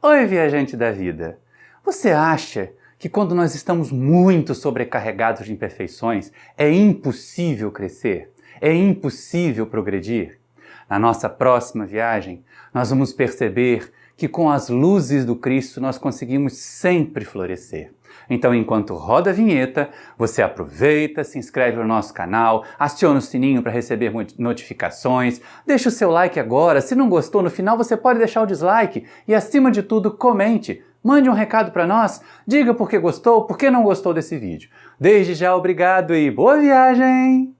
Oi, viajante da vida! Você acha que quando nós estamos muito sobrecarregados de imperfeições, é impossível crescer? É impossível progredir? Na nossa próxima viagem, nós vamos perceber que com as luzes do Cristo nós conseguimos sempre florescer. Então, enquanto roda a vinheta, você aproveita, se inscreve no nosso canal, aciona o sininho para receber notificações, deixa o seu like agora, se não gostou no final você pode deixar o dislike e, acima de tudo, comente, mande um recado para nós, diga por que gostou, por que não gostou desse vídeo. Desde já, obrigado e boa viagem!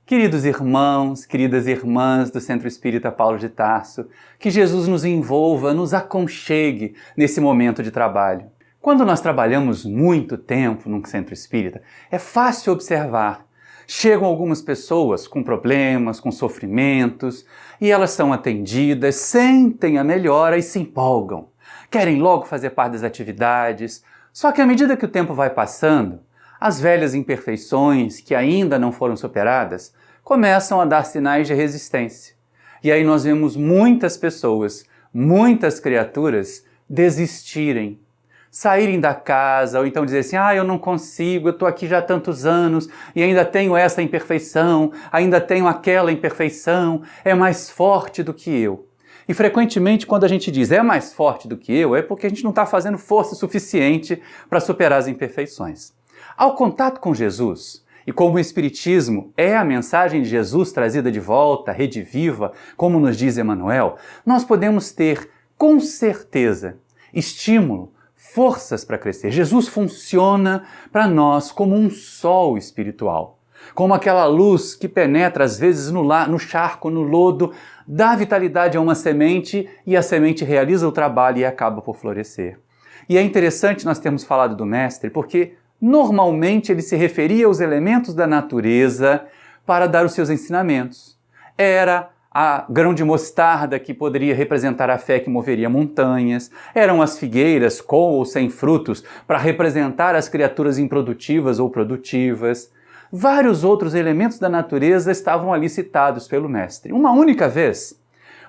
Queridos irmãos, queridas irmãs do Centro Espírita Paulo de Tarso, que Jesus nos envolva, nos aconchegue nesse momento de trabalho. Quando nós trabalhamos muito tempo num centro espírita, é fácil observar. Chegam algumas pessoas com problemas, com sofrimentos, e elas são atendidas, sentem a melhora e se empolgam. Querem logo fazer parte das atividades, só que à medida que o tempo vai passando, as velhas imperfeições que ainda não foram superadas começam a dar sinais de resistência. E aí nós vemos muitas pessoas, muitas criaturas desistirem, saírem da casa ou então dizer assim, eu não consigo, eu estou aqui já há tantos anos e ainda tenho essa imperfeição, ainda tenho aquela imperfeição, é mais forte do que eu. E frequentemente quando a gente diz é mais forte do que eu, é porque a gente não está fazendo força suficiente para superar as imperfeições. Ao contato com Jesus, e como o Espiritismo é a mensagem de Jesus trazida de volta, rediviva, como nos diz Emmanuel, nós podemos ter, com certeza, estímulo, forças para crescer. Jesus funciona para nós como um sol espiritual, como aquela luz que penetra às vezes no charco, no lodo, dá vitalidade a uma semente e a semente realiza o trabalho e acaba por florescer. E é interessante nós termos falado do Mestre, porque normalmente ele se referia aos elementos da natureza para dar os seus ensinamentos. Era a grão de mostarda que poderia representar a fé que moveria montanhas, eram as figueiras com ou sem frutos para representar as criaturas improdutivas ou produtivas. Vários outros elementos da natureza estavam ali citados pelo Mestre. Uma única vez,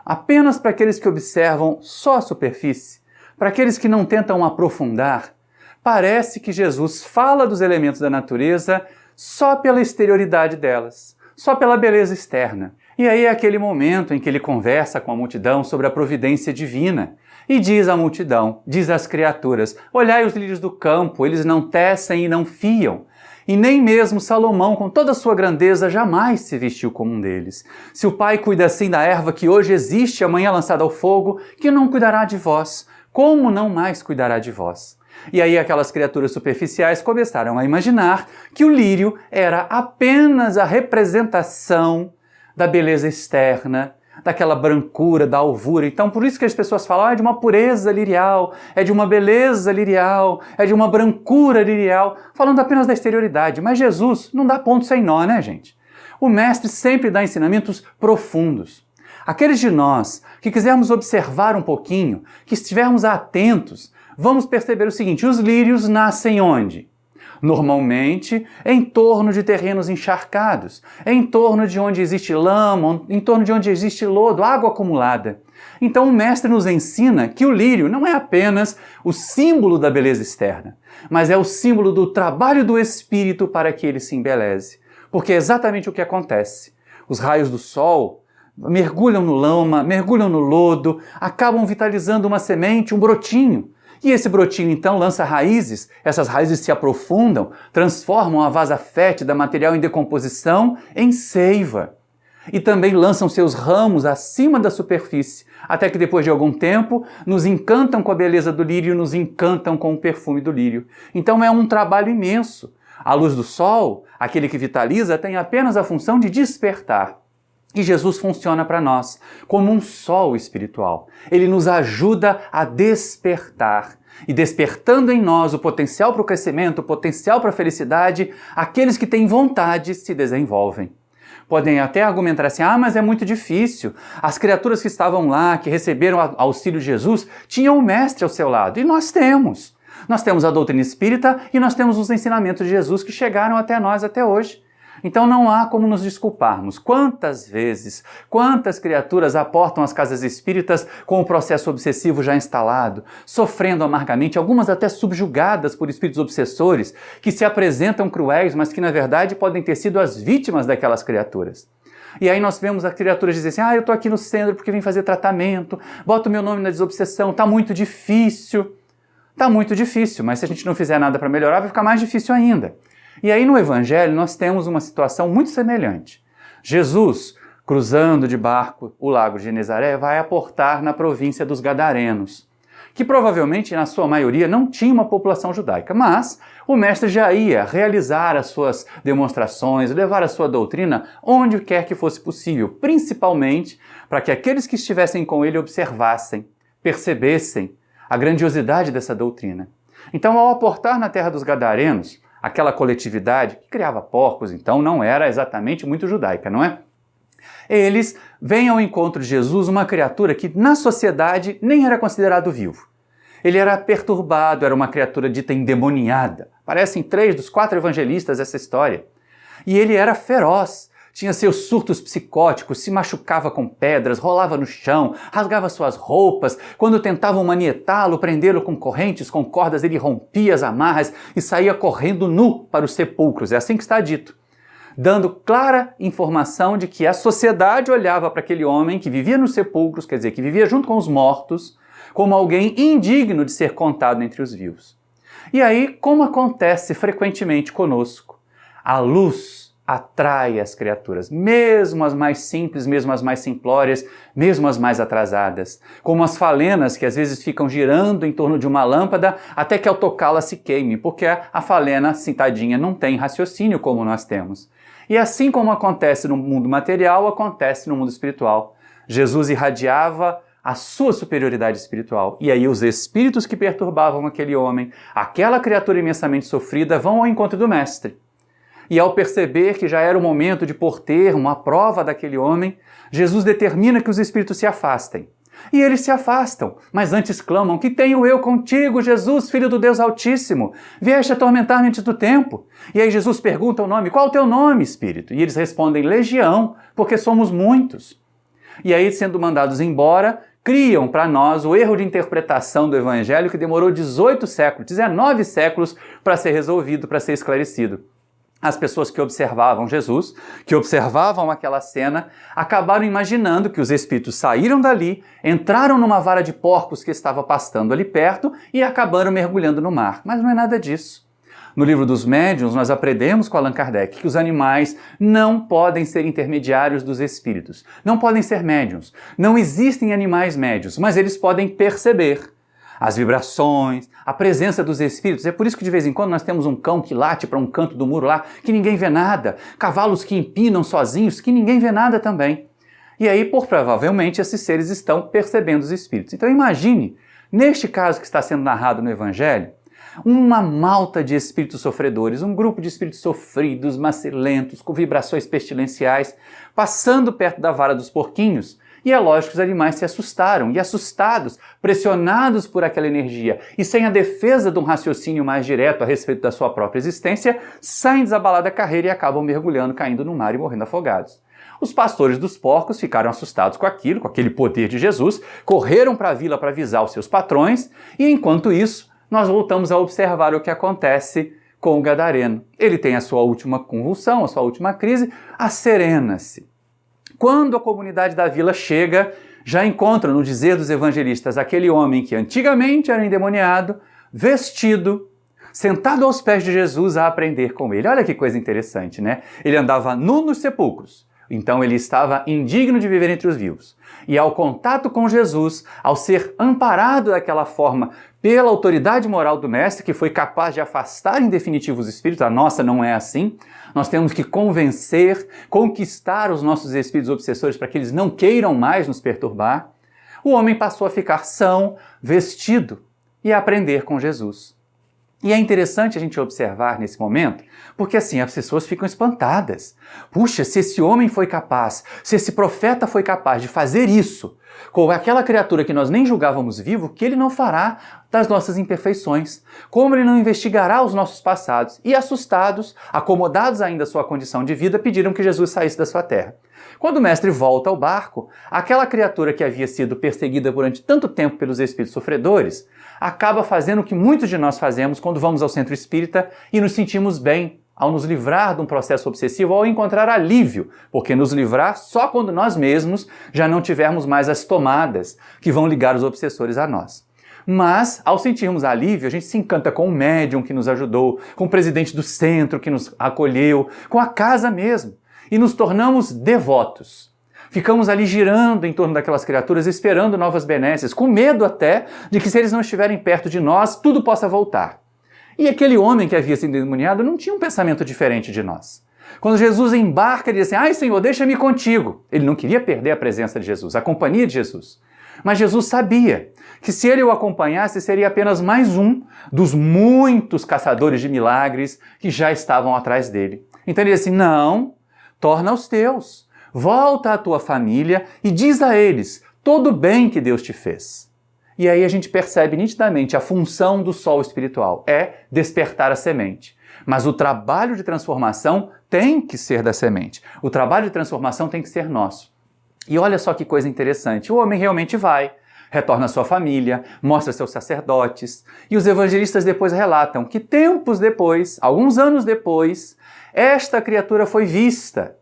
apenas para aqueles que observam só a superfície, para aqueles que não tentam aprofundar, parece que Jesus fala dos elementos da natureza só pela exterioridade delas, só pela beleza externa. E aí é aquele momento em que ele conversa com a multidão sobre a providência divina e diz à multidão, diz às criaturas, olhai os lírios do campo, eles não tecem e não fiam. E nem mesmo Salomão, com toda a sua grandeza, jamais se vestiu como um deles. Se o Pai cuida assim da erva que hoje existe, amanhã lançada ao fogo, que não cuidará de vós? Como não mais cuidará de vós? E aí aquelas criaturas superficiais começaram a imaginar que o lírio era apenas a representação da beleza externa, daquela brancura, da alvura. Então por isso que as pessoas falam, é de uma pureza lirial, é de uma beleza lirial, é de uma brancura lirial, falando apenas da exterioridade. Mas Jesus não dá ponto sem nó, né, gente? O Mestre sempre dá ensinamentos profundos. Aqueles de nós que quisermos observar um pouquinho, que estivermos atentos, vamos perceber o seguinte, os lírios nascem onde? Normalmente em torno de terrenos encharcados, em torno de onde existe lama, em torno de onde existe lodo, água acumulada. Então o Mestre nos ensina que o lírio não é apenas o símbolo da beleza externa, mas é o símbolo do trabalho do Espírito para que ele se embeleze. Porque é exatamente o que acontece. Os raios do sol mergulham no lama, mergulham no lodo, acabam vitalizando uma semente, um brotinho. E esse brotinho então lança raízes, essas raízes se aprofundam, transformam a vasa fétida, material em decomposição, em seiva. E também lançam seus ramos acima da superfície, até que depois de algum tempo nos encantam com a beleza do lírio, nos encantam com o perfume do lírio. Então é um trabalho imenso. A luz do sol, aquele que vitaliza, tem apenas a função de despertar. E Jesus funciona para nós como um sol espiritual. Ele nos ajuda a despertar. E despertando em nós o potencial para o crescimento, o potencial para a felicidade, aqueles que têm vontade se desenvolvem. Podem até argumentar assim, mas é muito difícil. As criaturas que estavam lá, que receberam auxílio de Jesus, tinham o Mestre ao seu lado. E nós temos. Nós temos a doutrina espírita e nós temos os ensinamentos de Jesus que chegaram até nós até hoje. Então não há como nos desculparmos. Quantas vezes, quantas criaturas aportam as casas espíritas com o processo obsessivo já instalado, sofrendo amargamente, algumas até subjugadas por espíritos obsessores, que se apresentam cruéis, mas que na verdade podem ter sido as vítimas daquelas criaturas. E aí nós vemos as criaturas dizerem assim, eu estou aqui no centro porque vim fazer tratamento, boto meu nome na desobsessão, está muito difícil. Está muito difícil, mas se a gente não fizer nada para melhorar, vai ficar mais difícil ainda. E aí no Evangelho nós temos uma situação muito semelhante. Jesus, cruzando de barco o lago de Genezaré, vai aportar na província dos Gadarenos, que provavelmente na sua maioria não tinha uma população judaica, mas o mestre já ia realizar as suas demonstrações, levar a sua doutrina onde quer que fosse possível, principalmente para que aqueles que estivessem com ele observassem, percebessem a grandiosidade dessa doutrina. Então, ao aportar na terra dos Gadarenos, aquela coletividade que criava porcos, então não era exatamente muito judaica, não é? Eles veem ao encontro de Jesus uma criatura que na sociedade nem era considerado vivo. Ele era perturbado, era uma criatura dita endemoniada. Aparece em 3 dos 4 evangelistas essa história. E ele era feroz. Tinha seus surtos psicóticos, se machucava com pedras, rolava no chão, rasgava suas roupas. Quando tentavam manietá-lo, prendê-lo com correntes, com cordas, ele rompia as amarras e saía correndo nu para os sepulcros. É assim que está dito. Dando clara informação de que a sociedade olhava para aquele homem que vivia nos sepulcros, quer dizer, que vivia junto com os mortos, como alguém indigno de ser contado entre os vivos. E aí, como acontece frequentemente conosco, a luz atrai as criaturas, mesmo as mais simples, mesmo as mais simplórias, mesmo as mais atrasadas, como as falenas que às vezes ficam girando em torno de uma lâmpada até que ao tocá-la se queime, porque a falena, citadinha, não tem raciocínio como nós temos. E assim como acontece no mundo material, acontece no mundo espiritual. Jesus irradiava a sua superioridade espiritual. E aí os espíritos que perturbavam aquele homem, aquela criatura imensamente sofrida, vão ao encontro do Mestre. E ao perceber que já era o momento de pôr termo à prova daquele homem, Jesus determina que os espíritos se afastem. E eles se afastam, mas antes clamam, que tenho eu contigo, Jesus, Filho do Deus Altíssimo, vieste atormentar-me antes do tempo. E aí Jesus pergunta o nome, qual é o teu nome, Espírito? E eles respondem, Legião, porque somos muitos. E aí, sendo mandados embora, criam para nós o erro de interpretação do Evangelho que demorou 18 séculos, 19 séculos para ser resolvido, para ser esclarecido. As pessoas que observavam Jesus, que observavam aquela cena, acabaram imaginando que os espíritos saíram dali, entraram numa vara de porcos que estava pastando ali perto e acabaram mergulhando no mar. Mas não é nada disso. No livro dos médiuns, nós aprendemos com Allan Kardec que os animais não podem ser intermediários dos espíritos, não podem ser médiuns. Não existem animais médiuns, mas eles podem perceber as vibrações, a presença dos espíritos. É por isso que de vez em quando nós temos um cão que late para um canto do muro lá, que ninguém vê nada, cavalos que empinam sozinhos, que ninguém vê nada também. E aí, por provavelmente, esses seres estão percebendo os espíritos. Então imagine, neste caso que está sendo narrado no Evangelho, uma malta de espíritos sofredores, um grupo de espíritos sofridos, macilentos, com vibrações pestilenciais, passando perto da vara dos porquinhos. E é lógico que os animais se assustaram, e assustados, pressionados por aquela energia, e sem a defesa de um raciocínio mais direto a respeito da sua própria existência, saem desabalados da carreira e acabam mergulhando, caindo no mar e morrendo afogados. Os pastores dos porcos ficaram assustados com aquilo, com aquele poder de Jesus, correram para a vila para avisar os seus patrões, e enquanto isso, nós voltamos a observar o que acontece com o Gadareno. Ele tem a sua última convulsão, a sua última crise, acerena-se. Quando a comunidade da vila chega, já encontra, no dizer dos evangelistas, aquele homem que antigamente era endemoniado, vestido, sentado aos pés de Jesus a aprender com ele. Olha que coisa interessante, né? Ele andava nu nos sepulcros, então ele estava indigno de viver entre os vivos. E ao contato com Jesus, ao ser amparado daquela forma pela autoridade moral do Mestre, que foi capaz de afastar em definitivo os espíritos, a nossa não é assim, nós temos que convencer, conquistar os nossos espíritos obsessores para que eles não queiram mais nos perturbar, o homem passou a ficar são, vestido e a aprender com Jesus. E é interessante a gente observar nesse momento, porque assim, as pessoas ficam espantadas. Puxa, se esse homem foi capaz, se esse profeta foi capaz de fazer isso com aquela criatura que nós nem julgávamos vivo, que ele não fará das nossas imperfeições, como ele não investigará os nossos passados. E assustados, acomodados ainda à sua condição de vida, pediram que Jesus saísse da sua terra. Quando o mestre volta ao barco, aquela criatura que havia sido perseguida durante tanto tempo pelos espíritos sofredores, acaba fazendo o que muitos de nós fazemos quando vamos ao centro espírita e nos sentimos bem, ao nos livrar de um processo obsessivo, ao encontrar alívio, porque nos livrar só quando nós mesmos já não tivermos mais as tomadas que vão ligar os obsessores a nós. Mas, ao sentirmos alívio, a gente se encanta com o médium que nos ajudou, com o presidente do centro que nos acolheu, com a casa mesmo, e nos tornamos devotos. Ficamos ali girando em torno daquelas criaturas, esperando novas benesses, com medo até de que se eles não estiverem perto de nós, tudo possa voltar. E aquele homem que havia sido endemoniado não tinha um pensamento diferente de nós. Quando Jesus embarca, ele diz assim, ai Senhor, deixa-me contigo. Ele não queria perder a presença de Jesus, a companhia de Jesus. Mas Jesus sabia que se ele o acompanhasse, seria apenas mais um dos muitos caçadores de milagres que já estavam atrás dele. Então ele disse assim, não, torna os teus, volta à tua família e diz a eles todo o bem que Deus te fez. E aí a gente percebe nitidamente a função do sol espiritual, é despertar a semente. Mas o trabalho de transformação tem que ser da semente. O trabalho de transformação tem que ser nosso. E olha só que coisa interessante, o homem realmente vai, retorna à sua família, mostra seus sacerdotes, e os evangelistas depois relatam que tempos depois, alguns anos depois, esta criatura foi vista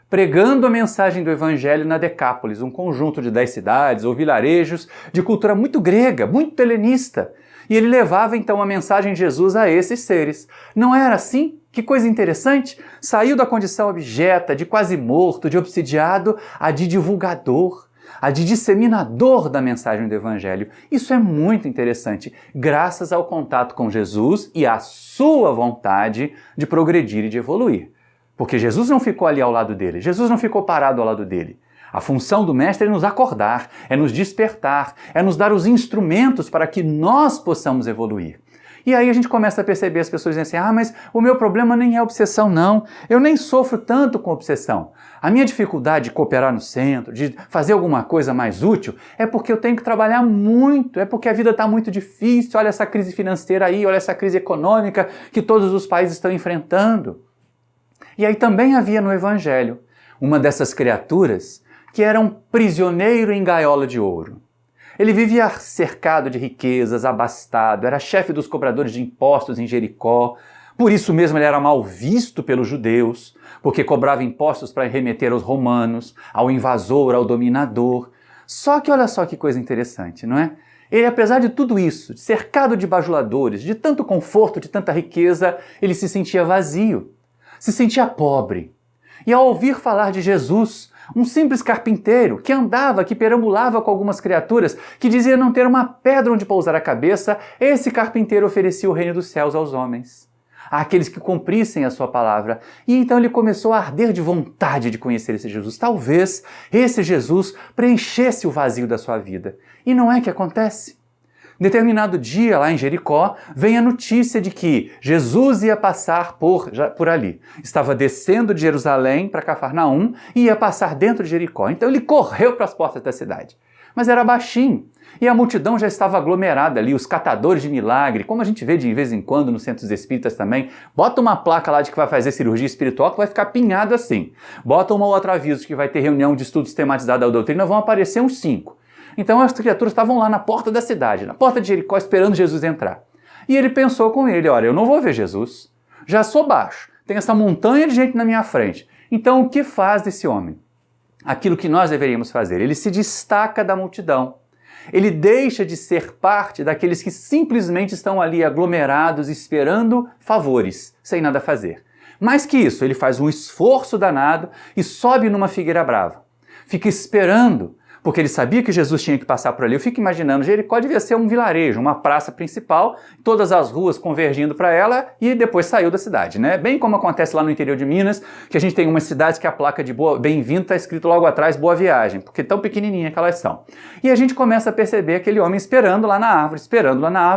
pregando a mensagem do Evangelho na Decápolis, um conjunto de 10 cidades ou vilarejos de cultura muito grega, muito helenista. E ele levava então a mensagem de Jesus a esses seres. Não era assim? Que coisa interessante! Saiu da condição abjeta, de quase morto, de obsidiado, a de divulgador, a de disseminador da mensagem do Evangelho. Isso é muito interessante, graças ao contato com Jesus e à sua vontade de progredir e de evoluir. Porque Jesus não ficou ali ao lado dele, Jesus não ficou parado ao lado dele. A função do mestre é nos acordar, é nos despertar, é nos dar os instrumentos para que nós possamos evoluir. E aí a gente começa a perceber as pessoas dizendo assim, mas o meu problema nem é obsessão não, eu nem sofro tanto com obsessão. A minha dificuldade de cooperar no centro, de fazer alguma coisa mais útil, é porque eu tenho que trabalhar muito, é porque a vida está muito difícil, olha essa crise financeira aí, olha essa crise econômica que todos os países estão enfrentando. E aí também havia no Evangelho uma dessas criaturas que era um prisioneiro em gaiola de ouro. Ele vivia cercado de riquezas, abastado, era chefe dos cobradores de impostos em Jericó, por isso mesmo ele era mal visto pelos judeus, porque cobrava impostos para remeter aos romanos, ao invasor, ao dominador. Só que olha só que coisa interessante, não é? Ele, apesar de tudo isso, cercado de bajuladores, de tanto conforto, de tanta riqueza, ele se sentia vazio. Se sentia pobre. E ao ouvir falar de Jesus, um simples carpinteiro que andava, que perambulava com algumas criaturas, que dizia não ter uma pedra onde pousar a cabeça, esse carpinteiro oferecia o reino dos céus aos homens, àqueles que cumprissem a sua palavra. E então ele começou a arder de vontade de conhecer esse Jesus. Talvez esse Jesus preenchesse o vazio da sua vida. E não é que acontece? Determinado dia, lá em Jericó, vem a notícia de que Jesus ia passar por ali. Estava descendo de Jerusalém para Cafarnaum e ia passar dentro de Jericó. Então ele correu para as portas da cidade. Mas era baixinho e a multidão já estava aglomerada ali, os catadores de milagre, como a gente vê de vez em quando nos centros espíritas também. Bota uma placa lá de que vai fazer cirurgia espiritual que vai ficar pinhado assim. Bota um outro aviso de que vai ter reunião de estudos tematizados da doutrina, vão aparecer uns 5. Então as criaturas estavam lá na porta da cidade, na porta de Jericó, esperando Jesus entrar. E ele pensou com ele, olha, eu não vou ver Jesus, já sou baixo, tem essa montanha de gente na minha frente. Então o que faz desse homem? Aquilo que nós deveríamos fazer. Ele se destaca da multidão. Ele deixa de ser parte daqueles que simplesmente estão ali aglomerados, esperando favores, sem nada fazer. Mais que isso, ele faz um esforço danado e sobe numa figueira brava. Fica esperando, porque ele sabia que Jesus tinha que passar por ali. Eu fico imaginando, Jericó devia ser um vilarejo, uma praça principal, todas as ruas convergindo para ela e depois saiu da cidade, né? Bem como acontece lá no interior de Minas, que a gente tem umas cidades que a placa de bem-vindo está escrito logo atrás, boa viagem, porque tão pequenininha que elas são. E a gente começa a perceber aquele homem esperando lá na árvore,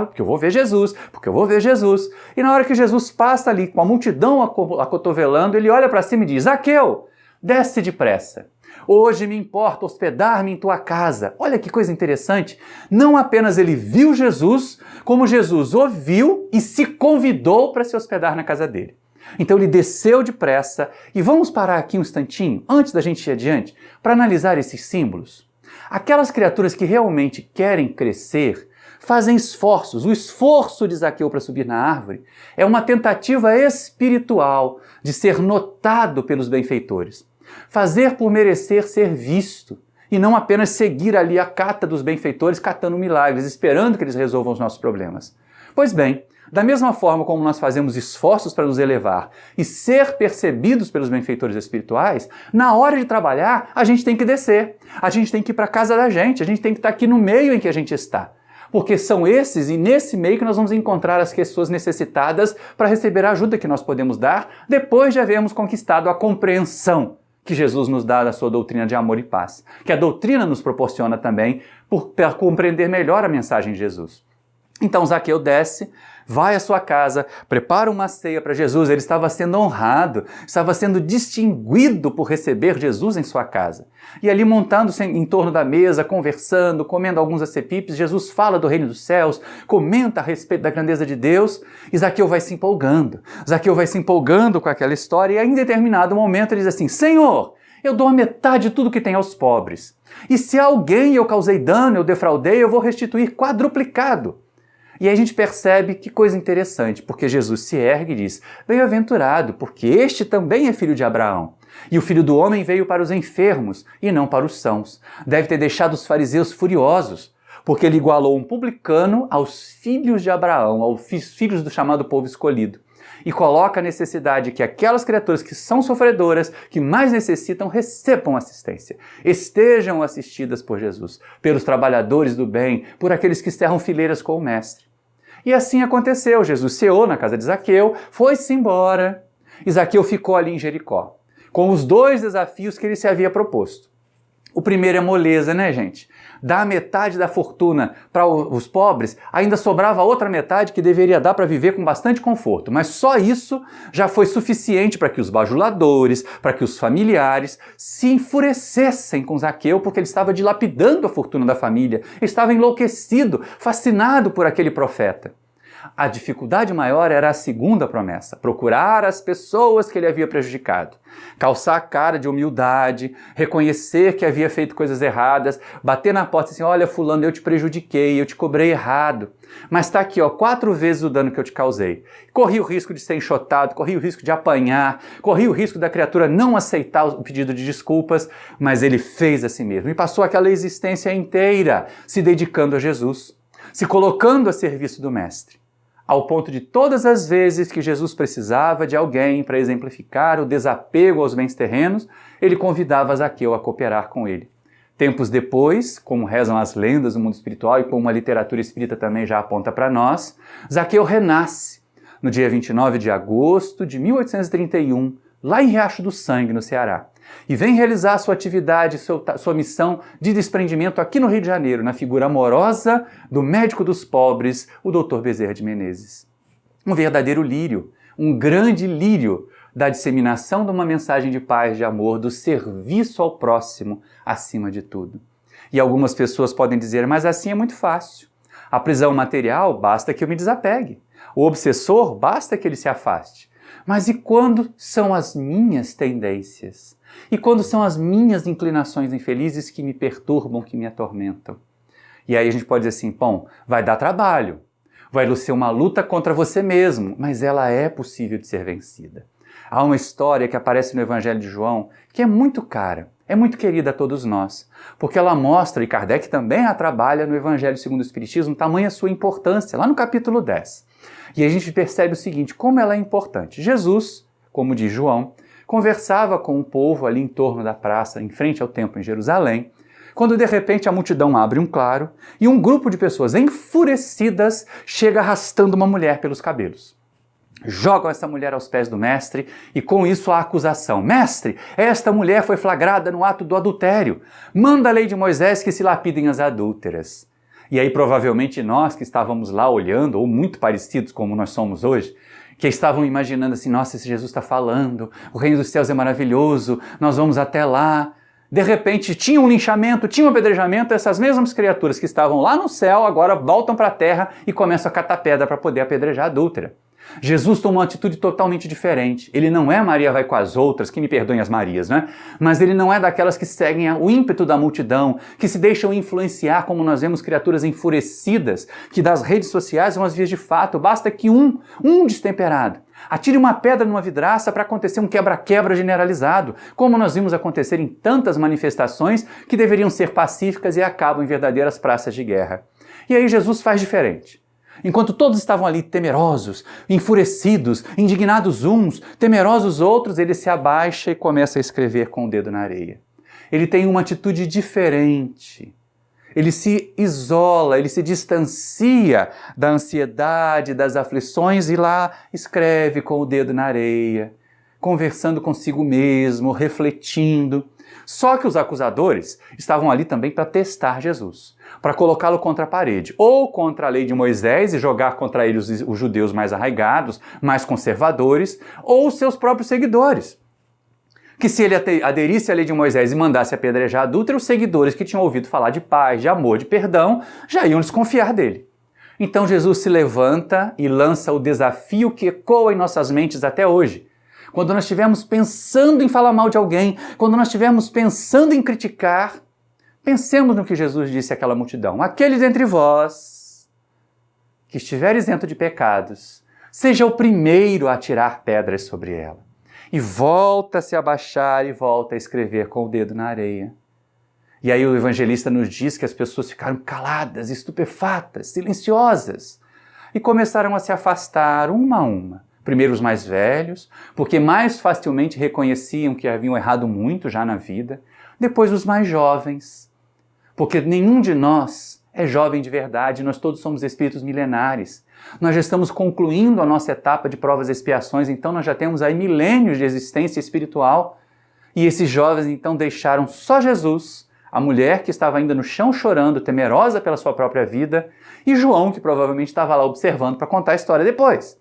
porque eu vou ver Jesus, porque eu vou ver Jesus. E na hora que Jesus passa ali, com a multidão acotovelando, ele olha para cima e diz, Zaqueu, desce depressa. Hoje me importa hospedar-me em tua casa. Olha que coisa interessante. Não apenas ele viu Jesus, como Jesus ouviu e se convidou para se hospedar na casa dele. Então ele desceu depressa e vamos parar aqui um instantinho, antes da gente ir adiante, para analisar esses símbolos. Aquelas criaturas que realmente querem crescer, fazem esforços. O esforço de Zaqueu para subir na árvore é uma tentativa espiritual de ser notado pelos benfeitores. Fazer por merecer ser visto e não apenas seguir ali a cata dos benfeitores catando milagres, esperando que eles resolvam os nossos problemas. Pois bem, da mesma forma como nós fazemos esforços para nos elevar e ser percebidos pelos benfeitores espirituais, na hora de trabalhar, a gente tem que descer, a gente tem que ir para a casa da gente, a gente tem que estar aqui no meio em que a gente está. Porque são esses e nesse meio que nós vamos encontrar as pessoas necessitadas para receber a ajuda que nós podemos dar depois de havermos conquistado a compreensão que Jesus nos dá da sua doutrina de amor e paz, que a doutrina nos proporciona também para compreender melhor a mensagem de Jesus. Então Zaqueu desce, vai à sua casa, prepara uma ceia para Jesus. Ele estava sendo honrado, estava sendo distinguido por receber Jesus em sua casa. E ali montando-se em torno da mesa, conversando, comendo alguns acepipes, Jesus fala do reino dos céus, comenta a respeito da grandeza de Deus, e Zaqueu vai se empolgando. Zaqueu vai se empolgando com aquela história e em determinado momento ele diz assim: Senhor, eu dou a metade de tudo que tem aos pobres. E se a alguém eu causei dano, eu defraudei, eu vou restituir quadruplicado. E aí a gente percebe que coisa interessante, porque Jesus se ergue e diz: bem-aventurado, porque este também é filho de Abraão. E o Filho do Homem veio para os enfermos e não para os sãos. Deve ter deixado os fariseus furiosos, porque ele igualou um publicano aos filhos de Abraão, aos filhos do chamado povo escolhido. E coloca a necessidade que aquelas criaturas que são sofredoras, que mais necessitam, recebam assistência. Estejam assistidas por Jesus, pelos trabalhadores do bem, por aqueles que cerram fileiras com o Mestre. E assim aconteceu. Jesus ceou na casa de Zaqueu, foi-se embora, e Zaqueu ficou ali em Jericó, com os dois desafios que ele se havia proposto. O primeiro é moleza, né, gente? Dar metade da fortuna para os pobres, ainda sobrava a outra metade que deveria dar para viver com bastante conforto. Mas só isso já foi suficiente para que os bajuladores, para que os familiares se enfurecessem com Zaqueu, porque ele estava dilapidando a fortuna da família, estava enlouquecido, fascinado por aquele profeta. A dificuldade maior era a segunda promessa: procurar as pessoas que ele havia prejudicado, calçar a cara de humildade, reconhecer que havia feito coisas erradas, bater na porta e dizer: olha, fulano, eu te prejudiquei, eu te cobrei errado, mas está aqui, 4 vezes o dano que eu te causei. Corri o risco de ser enxotado, corri o risco de apanhar, corri o risco da criatura não aceitar o pedido de desculpas, mas ele fez a si mesmo e passou aquela existência inteira se dedicando a Jesus, se colocando a serviço do Mestre, ao ponto de todas as vezes que Jesus precisava de alguém para exemplificar o desapego aos bens terrenos, ele convidava Zaqueu a cooperar com ele. Tempos depois, como rezam as lendas do mundo espiritual e como a literatura espírita também já aponta para nós, Zaqueu renasce no dia 29 de agosto de 1831, lá em Riacho do Sangue, no Ceará, e vem realizar sua atividade, sua missão de desprendimento aqui no Rio de Janeiro, na figura amorosa do médico dos pobres, o Dr. Bezerra de Menezes. Um verdadeiro lírio, um grande lírio da disseminação de uma mensagem de paz, de amor, do serviço ao próximo acima de tudo. E algumas pessoas podem dizer: mas assim é muito fácil. A prisão material, basta que eu me desapegue. O obsessor, basta que ele se afaste. Mas e quando são as minhas tendências? E quando são as minhas inclinações infelizes que me perturbam, que me atormentam? E aí a gente pode dizer assim: bom, vai dar trabalho, vai ser uma luta contra você mesmo, mas ela é possível de ser vencida. Há uma história que aparece no Evangelho de João que é muito cara, é muito querida a todos nós, porque ela mostra, e Kardec também a trabalha no Evangelho segundo o Espiritismo, tamanha a sua importância, lá no capítulo 10. E a gente percebe o seguinte: como ela é importante. Jesus, como diz João, conversava com o povo ali em torno da praça, em frente ao templo em Jerusalém, quando de repente a multidão abre um claro e um grupo de pessoas enfurecidas chega arrastando uma mulher pelos cabelos. Jogam essa mulher aos pés do mestre e com isso a acusação: mestre, esta mulher foi flagrada no ato do adultério. Manda a lei de Moisés que se lapidem as adúlteras. E aí provavelmente nós que estávamos lá olhando, ou muito parecidos como nós somos hoje, que estavam imaginando assim: nossa, esse Jesus está falando, o reino dos céus é maravilhoso, nós vamos até lá. De repente tinha um linchamento, tinha um apedrejamento, essas mesmas criaturas que estavam lá no céu agora voltam para a terra e começam a catar pedra para poder apedrejar a adúltera. Jesus tomou uma atitude totalmente diferente. Ele não é Maria vai com as outras, que me perdoem as Marias, né? Mas ele não é daquelas que seguem o ímpeto da multidão, que se deixam influenciar, como nós vemos criaturas enfurecidas, que das redes sociais são as vias de fato. Basta que um destemperado atire uma pedra numa vidraça para acontecer um quebra-quebra generalizado, como nós vimos acontecer em tantas manifestações que deveriam ser pacíficas e acabam em verdadeiras praças de guerra. E aí Jesus faz diferente. Enquanto todos estavam ali temerosos, enfurecidos, indignados uns, temerosos outros, ele se abaixa e começa a escrever com o dedo na areia. Ele tem uma atitude diferente. Ele se isola, ele se distancia da ansiedade, das aflições e lá escreve com o dedo na areia, conversando consigo mesmo, refletindo. Só que os acusadores estavam ali também para testar Jesus, para colocá-lo contra a parede, ou contra a lei de Moisés e jogar contra ele os judeus mais arraigados, mais conservadores, ou seus próprios seguidores. Que se ele aderisse à lei de Moisés e mandasse apedrejar a adúltera, os seguidores que tinham ouvido falar de paz, de amor, de perdão, já iam desconfiar dele. Então Jesus se levanta e lança o desafio que ecoa em nossas mentes até hoje. Quando nós estivermos pensando em falar mal de alguém, quando nós estivermos pensando em criticar, pensemos no que Jesus disse àquela multidão. Aqueles entre vós que estiver isento de pecados, seja o primeiro a atirar pedras sobre ela. E volta a se abaixar e volta a escrever com o dedo na areia. E aí o evangelista nos diz que as pessoas ficaram caladas, estupefatas, silenciosas, e começaram a se afastar uma a uma. Primeiro os mais velhos, porque mais facilmente reconheciam que haviam errado muito já na vida. Depois os mais jovens, porque nenhum de nós é jovem de verdade, nós todos somos espíritos milenares. Nós já estamos concluindo a nossa etapa de provas e expiações, então nós já temos aí milênios de existência espiritual. E esses jovens então deixaram só Jesus, a mulher que estava ainda no chão chorando, temerosa pela sua própria vida, e João, que provavelmente estava lá observando para contar a história depois.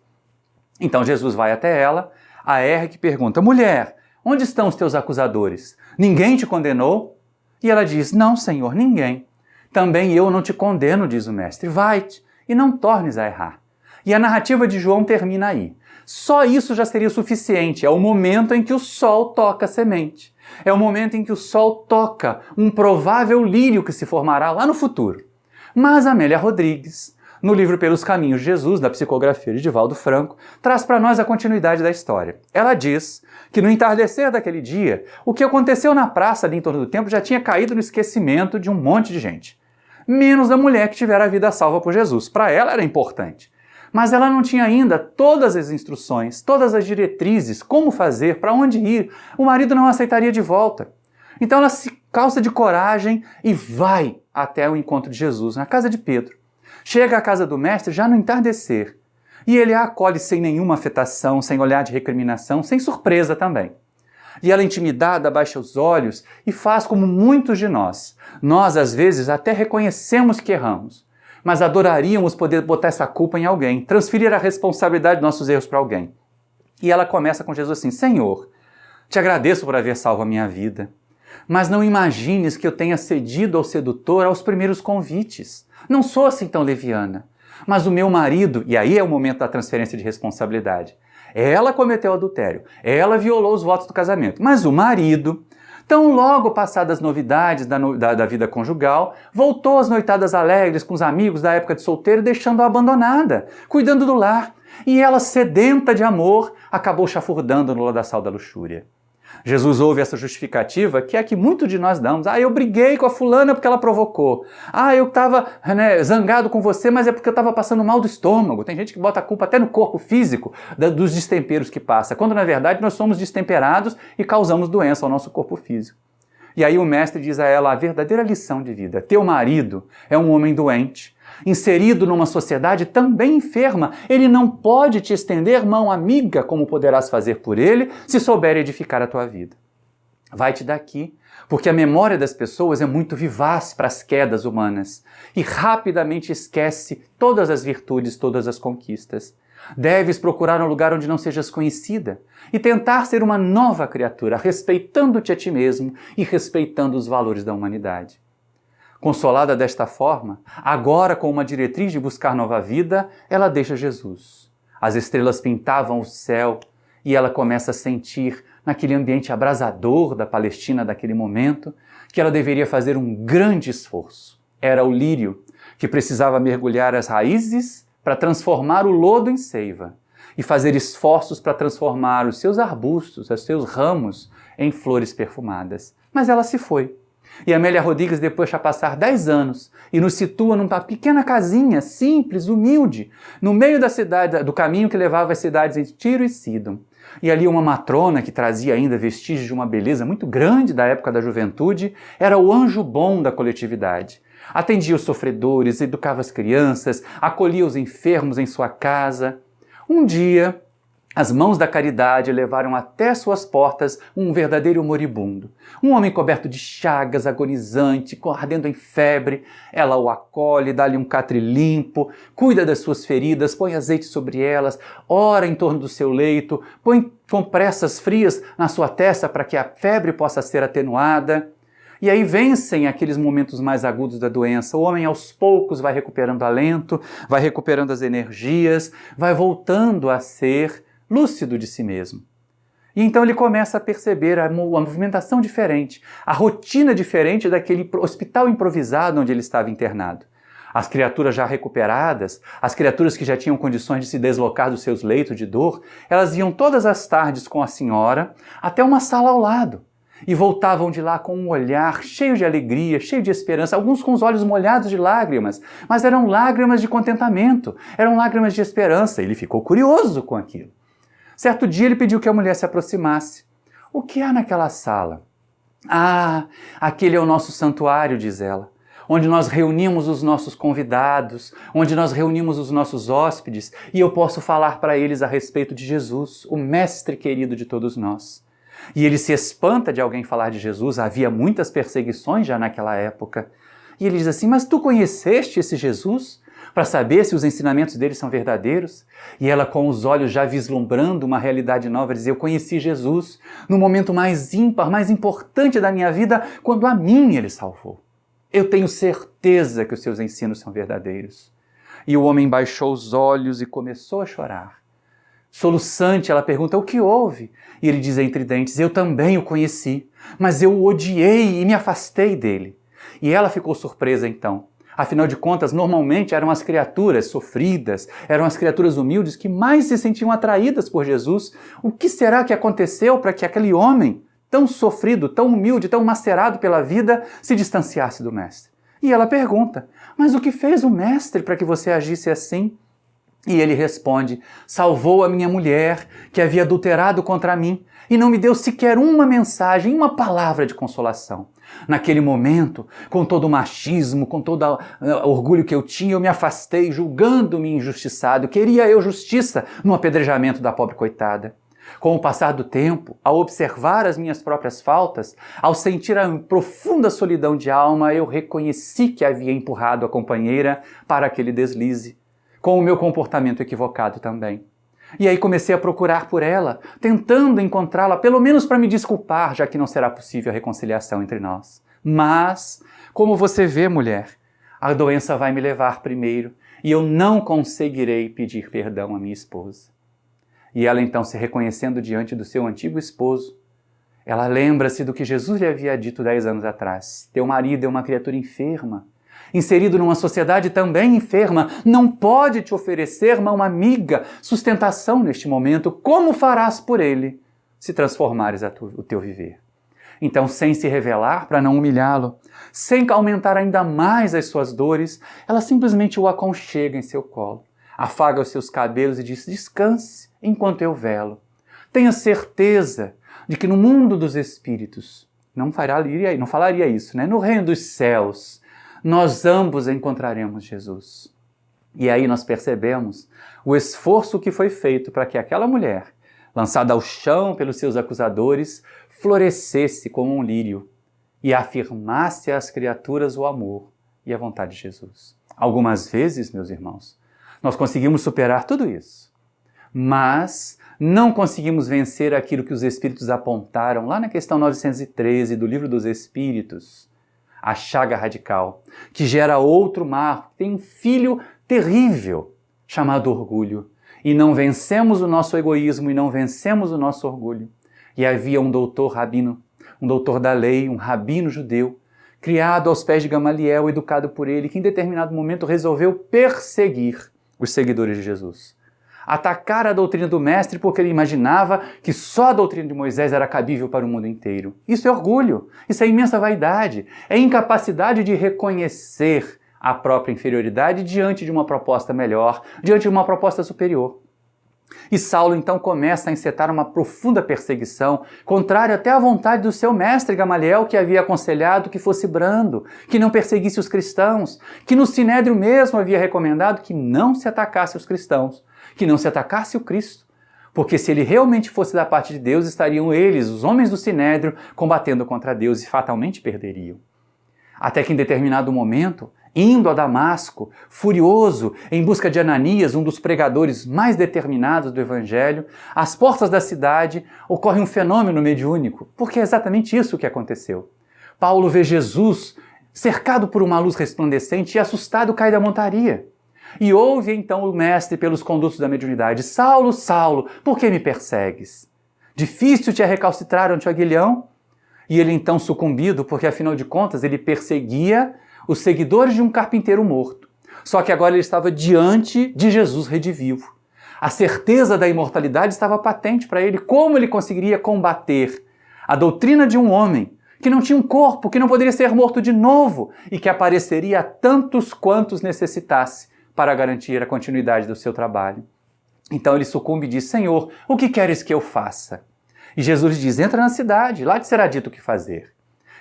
Então Jesus vai até ela, a erra que pergunta, mulher, onde estão os teus acusadores? Ninguém te condenou? E ela diz, não, Senhor, ninguém. Também eu não te condeno, diz o mestre, vai-te e não tornes a errar. E a narrativa de João termina aí. Só isso já seria suficiente, é o momento em que o sol toca a semente. É o momento em que o sol toca um provável lírio que se formará lá no futuro. Mas Amélia Rodrigues, no livro Pelos Caminhos de Jesus, da psicografia de Divaldo Franco, traz para nós a continuidade da história. Ela diz que no entardecer daquele dia, o que aconteceu na praça ali em torno do templo já tinha caído no esquecimento de um monte de gente. Menos da mulher que tivera a vida salva por Jesus. Para ela era importante. Mas ela não tinha ainda todas as instruções, todas as diretrizes, como fazer, para onde ir. O marido não aceitaria de volta. Então ela se calça de coragem e vai até o encontro de Jesus, na casa de Pedro. Chega à casa do mestre já no entardecer, e ele a acolhe sem nenhuma afetação, sem olhar de recriminação, sem surpresa também. E ela, intimidada, baixa os olhos e faz como muitos de nós. Nós, às vezes, até reconhecemos que erramos, mas adoraríamos poder botar essa culpa em alguém, transferir a responsabilidade dos nossos erros para alguém. E ela começa com Jesus assim, Senhor, te agradeço por haver salvo a minha vida, mas não imagines que eu tenha cedido ao sedutor aos primeiros convites. Não sou assim tão leviana. Mas o meu marido, e aí é o momento da transferência de responsabilidade, ela cometeu adultério, ela violou os votos do casamento, mas o marido, tão logo passadas as novidades da vida conjugal, voltou às noitadas alegres com os amigos da época de solteiro, deixando-a abandonada, cuidando do lar, e ela, sedenta de amor, acabou chafurdando no lodaçal da luxúria. Jesus ouve essa justificativa, que é a que muitos de nós damos. Eu briguei com a fulana porque ela provocou. Eu estava zangado com você, mas é porque eu estava passando mal do estômago. Tem gente que bota a culpa até no corpo físico dos destemperos que passa, quando na verdade nós somos destemperados e causamos doença ao nosso corpo físico. E aí o mestre diz a ela a verdadeira lição de vida. Teu marido é um homem doente, inserido numa sociedade também enferma. Ele não pode te estender mão amiga como poderás fazer por ele se souber edificar a tua vida. Vai-te daqui, porque a memória das pessoas é muito vivaz para as quedas humanas e rapidamente esquece todas as virtudes, todas as conquistas. Deves procurar um lugar onde não sejas conhecida e tentar ser uma nova criatura, respeitando-te a ti mesmo e respeitando os valores da humanidade. Consolada desta forma, agora com uma diretriz de buscar nova vida, ela deixa Jesus. As estrelas pintavam o céu e ela começa a sentir, naquele ambiente abrasador da Palestina daquele momento, que ela deveria fazer um grande esforço. Era o lírio que precisava mergulhar as raízes para transformar o lodo em seiva e fazer esforços para transformar os seus arbustos, os seus ramos, em flores perfumadas. Mas ela se foi. E Amélia Rodrigues depois de passar 10 anos e nos situa numa pequena casinha simples, humilde, no meio da cidade, do caminho que levava às cidades de Tiro e Sidom. E ali uma matrona que trazia ainda vestígios de uma beleza muito grande da época da juventude, era o anjo bom da coletividade. Atendia os sofredores, educava as crianças, acolhia os enfermos em sua casa. Um dia, as mãos da caridade levaram até suas portas um verdadeiro moribundo. Um homem coberto de chagas, agonizante, ardendo em febre. Ela o acolhe, dá-lhe um catre limpo, cuida das suas feridas, põe azeite sobre elas, ora em torno do seu leito, põe compressas frias na sua testa para que a febre possa ser atenuada. E aí vencem aqueles momentos mais agudos da doença. O homem aos poucos vai recuperando alento, vai recuperando as energias, vai voltando a ser lúcido de si mesmo. E então ele começa a perceber a movimentação diferente, a rotina diferente daquele hospital improvisado onde ele estava internado. As criaturas já recuperadas, as criaturas que já tinham condições de se deslocar dos seus leitos de dor, elas iam todas as tardes com a senhora até uma sala ao lado. E voltavam de lá com um olhar cheio de alegria, cheio de esperança, alguns com os olhos molhados de lágrimas, mas eram lágrimas de contentamento, eram lágrimas de esperança. Ele ficou curioso com aquilo. Certo dia ele pediu que a mulher se aproximasse. O que há naquela sala? Ah, aquele é o nosso santuário, diz ela, onde nós reunimos os nossos convidados, onde nós reunimos os nossos hóspedes, e eu posso falar para eles a respeito de Jesus, o mestre querido de todos nós. E ele se espanta de alguém falar de Jesus, havia muitas perseguições já naquela época. E ele diz assim, mas tu conheceste esse Jesus? Para saber se os ensinamentos dele são verdadeiros? E ela, com os olhos já vislumbrando uma realidade nova, diz, eu conheci Jesus no momento mais ímpar, mais importante da minha vida, quando a mim ele salvou. Eu tenho certeza que os seus ensinos são verdadeiros. E o homem baixou os olhos e começou a chorar. Soluçante, ela pergunta, o que houve? E ele diz entre dentes, eu também o conheci, mas eu o odiei e me afastei dele. E ela ficou surpresa então. Afinal de contas, normalmente eram as criaturas sofridas, eram as criaturas humildes que mais se sentiam atraídas por Jesus. O que será que aconteceu para que aquele homem, tão sofrido, tão humilde, tão macerado pela vida, se distanciasse do Mestre? E ela pergunta, mas o que fez o Mestre para que você agisse assim? E ele responde, salvou a minha mulher, que havia adulterado contra mim, e não me deu sequer uma mensagem, uma palavra de consolação. Naquele momento, com todo o machismo, com todo o orgulho que eu tinha, eu me afastei, julgando-me injustiçado. Queria eu justiça no apedrejamento da pobre coitada. Com o passar do tempo, ao observar as minhas próprias faltas, ao sentir a profunda solidão de alma, eu reconheci que havia empurrado a companheira para aquele deslize, com o meu comportamento equivocado também. E aí comecei a procurar por ela, tentando encontrá-la, pelo menos para me desculpar, já que não será possível a reconciliação entre nós. Mas, como você vê, mulher, a doença vai me levar primeiro e eu não conseguirei pedir perdão à minha esposa. E ela então, se reconhecendo diante do seu antigo esposo, ela lembra-se do que Jesus lhe havia dito 10 anos atrás. Teu marido é uma criatura enferma, inserido numa sociedade também enferma, não pode te oferecer uma amiga sustentação neste momento. Como farás por ele se transformares o teu viver? Então, sem se revelar para não humilhá-lo, sem aumentar ainda mais as suas dores, ela simplesmente o aconchega em seu colo, afaga os seus cabelos e diz, descanse enquanto eu velo. Tenha certeza de que no mundo dos espíritos, não falaria isso, né? No reino dos céus, nós ambos encontraremos Jesus. E aí nós percebemos o esforço que foi feito para que aquela mulher, lançada ao chão pelos seus acusadores, florescesse como um lírio e afirmasse às criaturas o amor e a vontade de Jesus. Algumas vezes, meus irmãos, nós conseguimos superar tudo isso. Mas não conseguimos vencer aquilo que os Espíritos apontaram lá na questão 913 do Livro dos Espíritos, a chaga radical, que gera outro mal, que tem um filho terrível chamado orgulho. E não vencemos o nosso egoísmo e não vencemos o nosso orgulho. E havia um doutor rabino, um doutor da lei, um rabino judeu, criado aos pés de Gamaliel, educado por ele, que em determinado momento resolveu perseguir os seguidores de Jesus. Atacar a doutrina do mestre porque ele imaginava que só a doutrina de Moisés era cabível para o mundo inteiro. Isso é orgulho, isso é imensa vaidade, é incapacidade de reconhecer a própria inferioridade diante de uma proposta melhor, diante de uma proposta superior. E Saulo então começa a encetar uma profunda perseguição, contrário até à vontade do seu mestre Gamaliel, que havia aconselhado que fosse brando, que não perseguisse os cristãos, que no Sinédrio mesmo havia recomendado que não se atacasse os cristãos, que não se atacasse o Cristo, porque se ele realmente fosse da parte de Deus, estariam eles, os homens do Sinédrio, combatendo contra Deus e fatalmente perderiam. Até que em determinado momento, indo a Damasco, furioso, em busca de Ananias, um dos pregadores mais determinados do Evangelho, às portas da cidade ocorre um fenômeno mediúnico, porque é exatamente isso que aconteceu. Paulo vê Jesus cercado por uma luz resplandecente e assustado cai da montaria. E ouve então o mestre pelos condutos da mediunidade: Saulo, Saulo, por que me persegues? Difícil te é recalcitrar ante o aguilhão? E ele então sucumbido, porque afinal de contas ele perseguia os seguidores de um carpinteiro morto. Só que agora ele estava diante de Jesus redivivo. A certeza da imortalidade estava patente para ele. Como ele conseguiria combater a doutrina de um homem que não tinha um corpo, que não poderia ser morto de novo e que apareceria a tantos quantos necessitasse para garantir a continuidade do seu trabalho? Então ele sucumbe e diz: Senhor, o que queres que eu faça? E Jesus lhe diz: entra na cidade, lá te será dito o que fazer.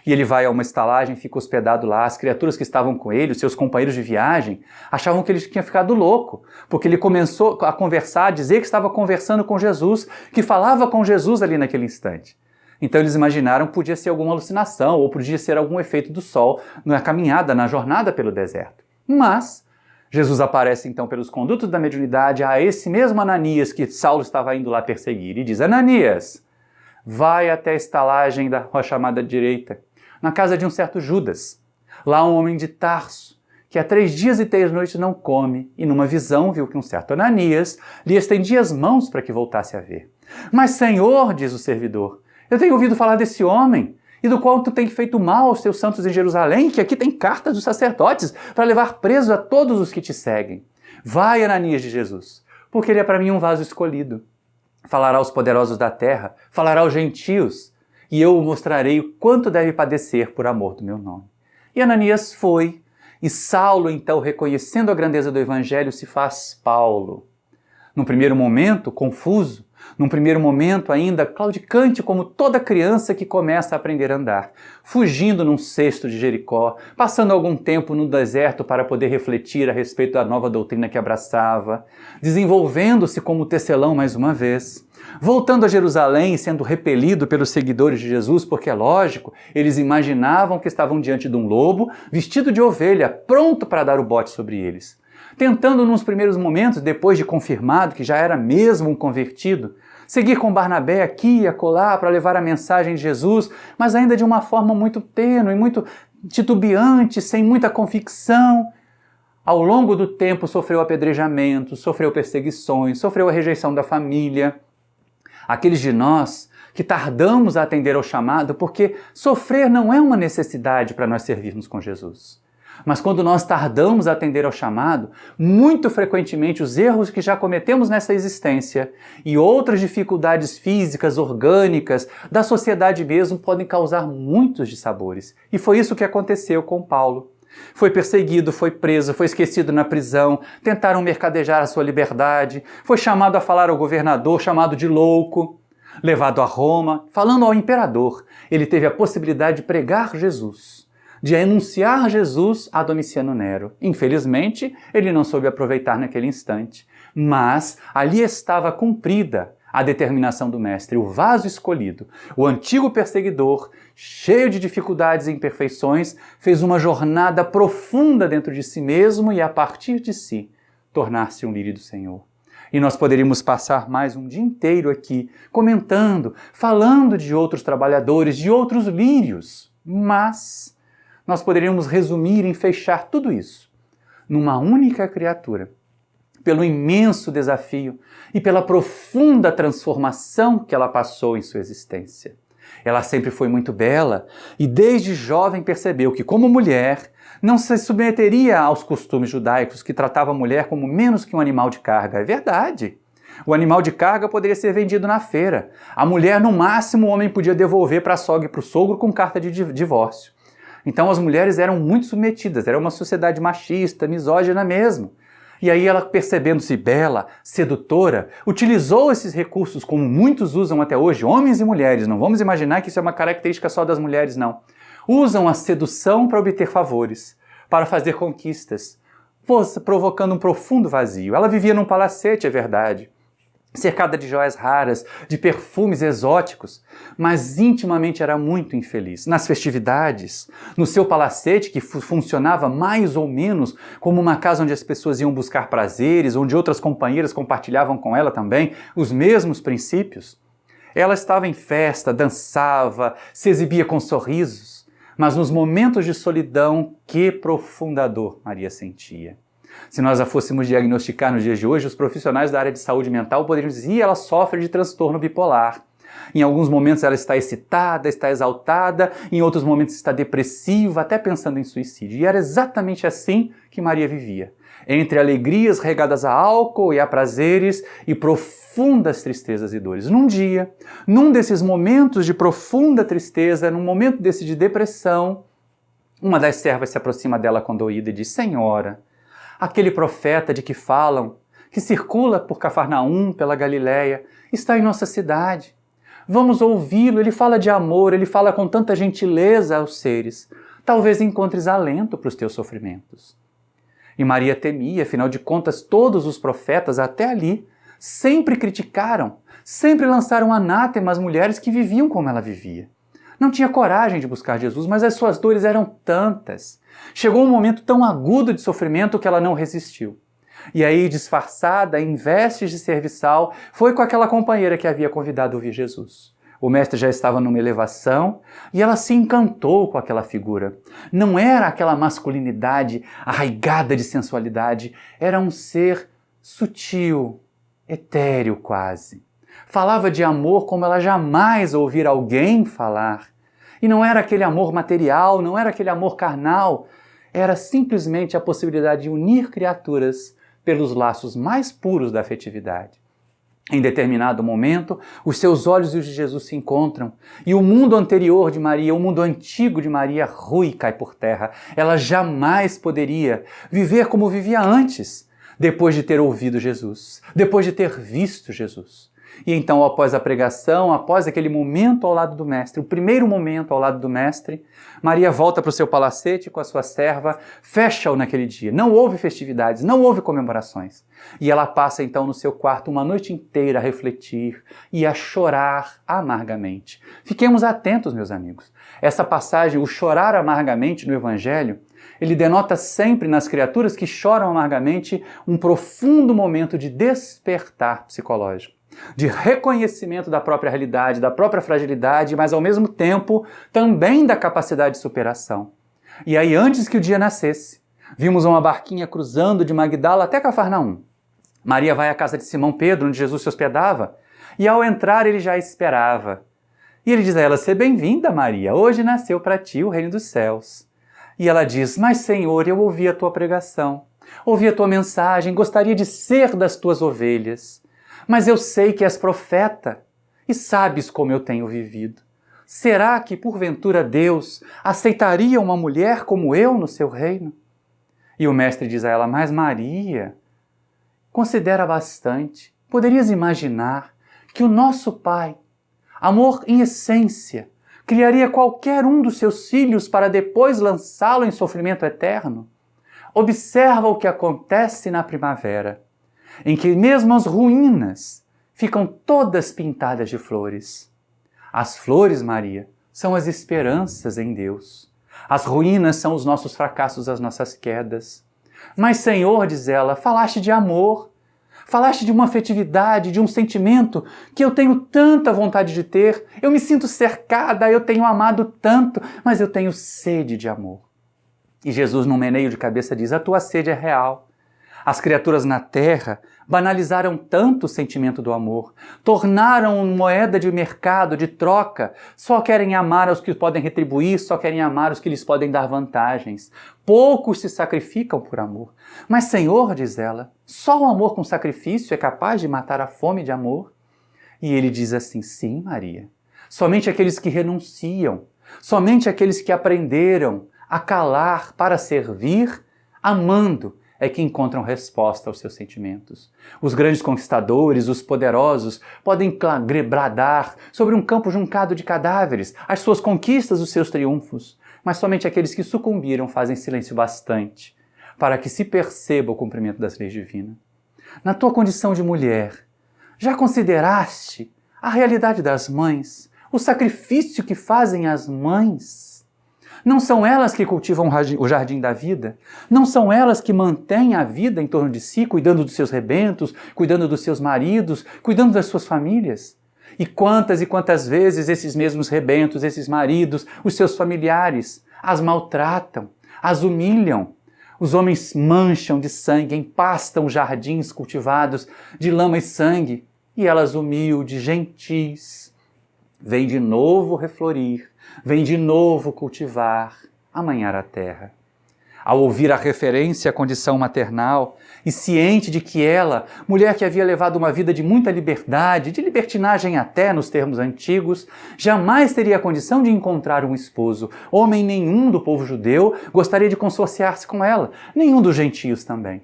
E ele vai a uma estalagem, fica hospedado lá. As criaturas que estavam com ele, os seus companheiros de viagem, achavam que ele tinha ficado louco, porque ele começou a conversar, a dizer que estava conversando com Jesus, que falava com Jesus ali naquele instante. Então eles imaginaram que podia ser alguma alucinação, ou podia ser algum efeito do sol na caminhada, na jornada pelo deserto. Mas Jesus aparece então pelos condutos da mediunidade a esse mesmo Ananias que Saulo estava indo lá perseguir e diz: Ananias, vai até a estalagem da rua chamada direita, na casa de um certo Judas. Lá um homem de Tarso, que há 3 dias e 3 noites não come, e numa visão viu que um certo Ananias lhe estendia as mãos para que voltasse a ver. Mas, Senhor, diz o servidor, eu tenho ouvido falar desse homem, e do qual tu tem feito mal aos teus santos em Jerusalém, que aqui tem cartas dos sacerdotes para levar preso a todos os que te seguem. Vai, Ananias de Jesus, porque ele é para mim um vaso escolhido. Falará aos poderosos da terra, falará aos gentios, e eu o mostrarei o quanto deve padecer por amor do meu nome. E Ananias foi, e Saulo, então, reconhecendo a grandeza do Evangelho, se faz Paulo. Num primeiro momento, confuso, num primeiro momento ainda claudicante como toda criança que começa a aprender a andar, fugindo num cesto de Jericó, passando algum tempo no deserto para poder refletir a respeito da nova doutrina que abraçava, desenvolvendo-se como tecelão mais uma vez, voltando a Jerusalém e sendo repelido pelos seguidores de Jesus, porque é lógico, eles imaginavam que estavam diante de um lobo vestido de ovelha, pronto para dar o bote sobre eles. Tentando nos primeiros momentos, depois de confirmado que já era mesmo um convertido, seguir com Barnabé aqui e acolá para levar a mensagem de Jesus, mas ainda de uma forma muito tênue, muito titubeante, sem muita convicção. Ao longo do tempo sofreu apedrejamento, sofreu perseguições, sofreu a rejeição da família. Aqueles de nós que tardamos a atender ao chamado, porque sofrer não é uma necessidade para nós servirmos com Jesus. Mas quando nós tardamos a atender ao chamado, muito frequentemente os erros que já cometemos nessa existência e outras dificuldades físicas, orgânicas, da sociedade mesmo, podem causar muitos dissabores. E foi isso que aconteceu com Paulo. Foi perseguido, foi preso, foi esquecido na prisão, tentaram mercadejar a sua liberdade, foi chamado a falar ao governador, chamado de louco, levado a Roma, falando ao imperador. Ele teve a possibilidade de pregar Jesus, de anunciar Jesus a Domiciano Nero. Infelizmente, ele não soube aproveitar naquele instante, mas ali estava cumprida a determinação do mestre, o vaso escolhido. O antigo perseguidor, cheio de dificuldades e imperfeições, fez uma jornada profunda dentro de si mesmo e, a partir de si, tornar-se um lírio do Senhor. E nós poderíamos passar mais um dia inteiro aqui, comentando, falando de outros trabalhadores, de outros lírios. Mas nós poderíamos resumir e fechar tudo isso numa única criatura, pelo imenso desafio e pela profunda transformação que ela passou em sua existência. Ela sempre foi muito bela e desde jovem percebeu que, como mulher, não se submeteria aos costumes judaicos que tratavam a mulher como menos que um animal de carga. É verdade. O animal de carga poderia ser vendido na feira. A mulher, no máximo, o homem podia devolver para a sogra e para o sogro com carta de divórcio. Então as mulheres eram muito submetidas, era uma sociedade machista, misógina mesmo. E aí ela, percebendo-se bela, sedutora, utilizou esses recursos como muitos usam até hoje, homens e mulheres. Não vamos imaginar que isso é uma característica só das mulheres, não. Usam a sedução para obter favores, para fazer conquistas, provocando um profundo vazio. Ela vivia num palacete, é verdade, cercada de joias raras, de perfumes exóticos, mas intimamente era muito infeliz. Nas festividades, no seu palacete, que funcionava mais ou menos como uma casa onde as pessoas iam buscar prazeres, onde outras companheiras compartilhavam com ela também os mesmos princípios, ela estava em festa, dançava, se exibia com sorrisos, mas nos momentos de solidão, que profunda dor Maria sentia. Se nós a fôssemos diagnosticar nos dias de hoje, os profissionais da área de saúde mental poderiam dizer que ela sofre de transtorno bipolar. Em alguns momentos ela está excitada, está exaltada, em outros momentos está depressiva, até pensando em suicídio. E era exatamente assim que Maria vivia. Entre alegrias regadas a álcool e a prazeres e profundas tristezas e dores. Num dia, num desses momentos de profunda tristeza, num momento desse de depressão, uma das servas se aproxima dela condoída e diz: Senhora, aquele profeta de que falam, que circula por Cafarnaum, pela Galileia, está em nossa cidade. Vamos ouvi-lo, ele fala de amor, ele fala com tanta gentileza aos seres. Talvez encontres alento para os teus sofrimentos. E Maria temia, afinal de contas, todos os profetas até ali sempre criticaram, sempre lançaram anátema às mulheres que viviam como ela vivia. Não tinha coragem de buscar Jesus, mas as suas dores eram tantas. Chegou um momento tão agudo de sofrimento que ela não resistiu. E aí, disfarçada, em vestes de serviçal, foi com aquela companheira que havia convidado a ouvir Jesus. O mestre já estava numa elevação e ela se encantou com aquela figura. Não era aquela masculinidade arraigada de sensualidade, era um ser sutil, etéreo quase. Falava de amor como ela jamais ouvira alguém falar. E não era aquele amor material, não era aquele amor carnal, era simplesmente a possibilidade de unir criaturas pelos laços mais puros da afetividade. Em determinado momento, os seus olhos e os de Jesus se encontram e o mundo anterior de Maria, o mundo antigo de Maria, rui e cai por terra. Ela jamais poderia viver como vivia antes, depois de ter ouvido Jesus, depois de ter visto Jesus. E então, após a pregação, após aquele momento ao lado do mestre, o primeiro momento ao lado do mestre, Maria volta para o seu palacete com a sua serva, fecha-o naquele dia. Não houve festividades, não houve comemorações. E ela passa então no seu quarto uma noite inteira a refletir e a chorar amargamente. Fiquemos atentos, meus amigos. Essa passagem, o chorar amargamente no Evangelho, ele denota sempre nas criaturas que choram amargamente um profundo momento de despertar psicológico, de reconhecimento da própria realidade, da própria fragilidade, mas ao mesmo tempo também da capacidade de superação. E aí, antes que o dia nascesse, vimos uma barquinha cruzando de Magdala até Cafarnaum. Maria vai à casa de Simão Pedro, onde Jesus se hospedava, e ao entrar ele já esperava. E ele diz a ela: "Seja bem-vinda, Maria, hoje nasceu para ti o reino dos céus." E ela diz: "Mas, Senhor, eu ouvi a tua pregação, ouvi a tua mensagem, gostaria de ser das tuas ovelhas. Mas eu sei que és profeta e sabes como eu tenho vivido. Será que, porventura, Deus aceitaria uma mulher como eu no seu reino?" E o mestre diz a ela: "Mas Maria, considera bastante. Poderias imaginar que o nosso Pai, amor em essência, criaria qualquer um dos seus filhos para depois lançá-lo em sofrimento eterno? Observa o que acontece na primavera, em que mesmo as ruínas ficam todas pintadas de flores. As flores, Maria, são as esperanças em Deus. As ruínas são os nossos fracassos, as nossas quedas. Mas, Senhor, diz ela, falaste de amor, Falaste de uma afetividade, de um sentimento que eu tenho tanta vontade de ter. Eu me sinto cercada, eu tenho amado tanto, mas eu tenho sede de amor. E Jesus, num meneio de cabeça, diz: a tua sede é real. As criaturas na terra banalizaram tanto o sentimento do amor, tornaram moeda de mercado, de troca, só querem amar os que podem retribuir, só querem amar os que lhes podem dar vantagens. Poucos se sacrificam por amor. Mas, Senhor, diz ela, só o amor com sacrifício é capaz de matar a fome de amor? E ele diz assim: sim, Maria, somente aqueles que renunciam, somente aqueles que aprenderam a calar para servir, amando, é que encontram resposta aos seus sentimentos. Os grandes conquistadores, os poderosos, podem bradar sobre um campo juncado de cadáveres, as suas conquistas, os seus triunfos, mas somente aqueles que sucumbiram fazem silêncio bastante para que se perceba o cumprimento das leis divinas. Na tua condição de mulher, já consideraste a realidade das mães, o sacrifício que fazem as mães? Não são elas que cultivam o jardim da vida? Não são elas que mantêm a vida em torno de si, cuidando dos seus rebentos, cuidando dos seus maridos, cuidando das suas famílias? E quantas vezes esses mesmos rebentos, esses maridos, os seus familiares, as maltratam, as humilham? Os homens mancham de sangue, empastam jardins cultivados de lama e sangue, e elas humildes, gentis, vêm de novo reflorir, vem de novo cultivar, amanhar a terra. Ao ouvir a referência à condição maternal e ciente de que ela, mulher que havia levado uma vida de muita liberdade, de libertinagem até nos termos antigos, jamais teria a condição de encontrar um esposo. Homem nenhum do povo judeu gostaria de consorciar-se com ela, nenhum dos gentios também.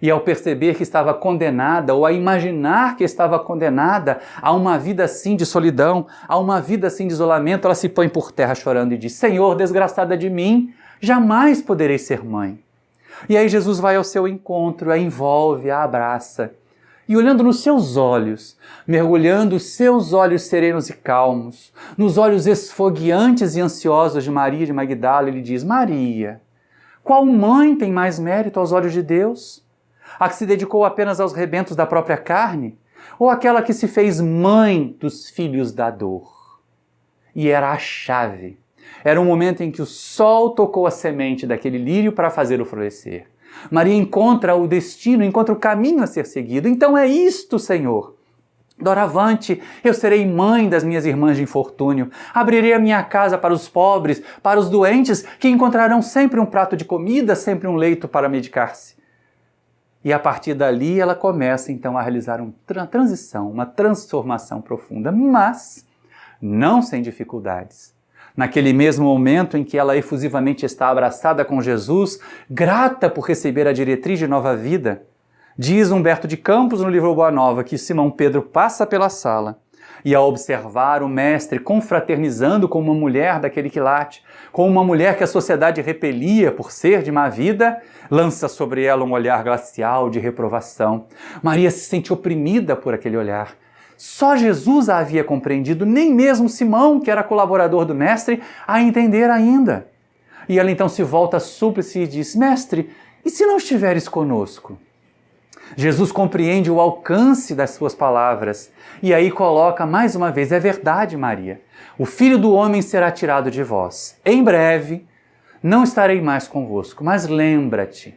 E ao perceber que estava condenada, ou a imaginar que estava condenada a uma vida assim de solidão, a uma vida assim de isolamento, ela se põe por terra chorando e diz: Senhor, desgraçada de mim, jamais poderei ser mãe. E aí Jesus vai ao seu encontro, a envolve, a abraça. E olhando nos seus olhos, mergulhando os seus olhos serenos e calmos, nos olhos esfogueantes e ansiosos de Maria de Magdala, ele diz: Maria, qual mãe tem mais mérito aos olhos de Deus? A que se dedicou apenas aos rebentos da própria carne? Ou aquela que se fez mãe dos filhos da dor? E era a chave. Era um momento em que o sol tocou a semente daquele lírio para fazê-lo florescer. Maria encontra o destino, encontra o caminho a ser seguido. Então é isto, Senhor. Doravante, eu serei mãe das minhas irmãs de infortúnio. Abrirei a minha casa para os pobres, para os doentes, que encontrarão sempre um prato de comida, sempre um leito para medicar-se. E a partir dali ela começa então a realizar uma transição, uma transformação profunda, mas não sem dificuldades. Naquele mesmo momento em que ela efusivamente está abraçada com Jesus, grata por receber a diretriz de nova vida, diz Humberto de Campos no livro Boa Nova que Simão Pedro passa pela sala e ao observar o mestre confraternizando com uma mulher daquele quilate, com uma mulher que a sociedade repelia por ser de má vida, lança sobre ela um olhar glacial de reprovação. Maria se sente oprimida por aquele olhar. Só Jesus a havia compreendido, nem mesmo Simão, que era colaborador do mestre, a entender ainda. E ela então se volta súplice e diz: Mestre, e se não estiveres conosco? Jesus compreende o alcance das suas palavras e aí coloca mais uma vez: é verdade, Maria, o Filho do Homem será tirado de vós. Em breve não estarei mais convosco, mas lembra-te,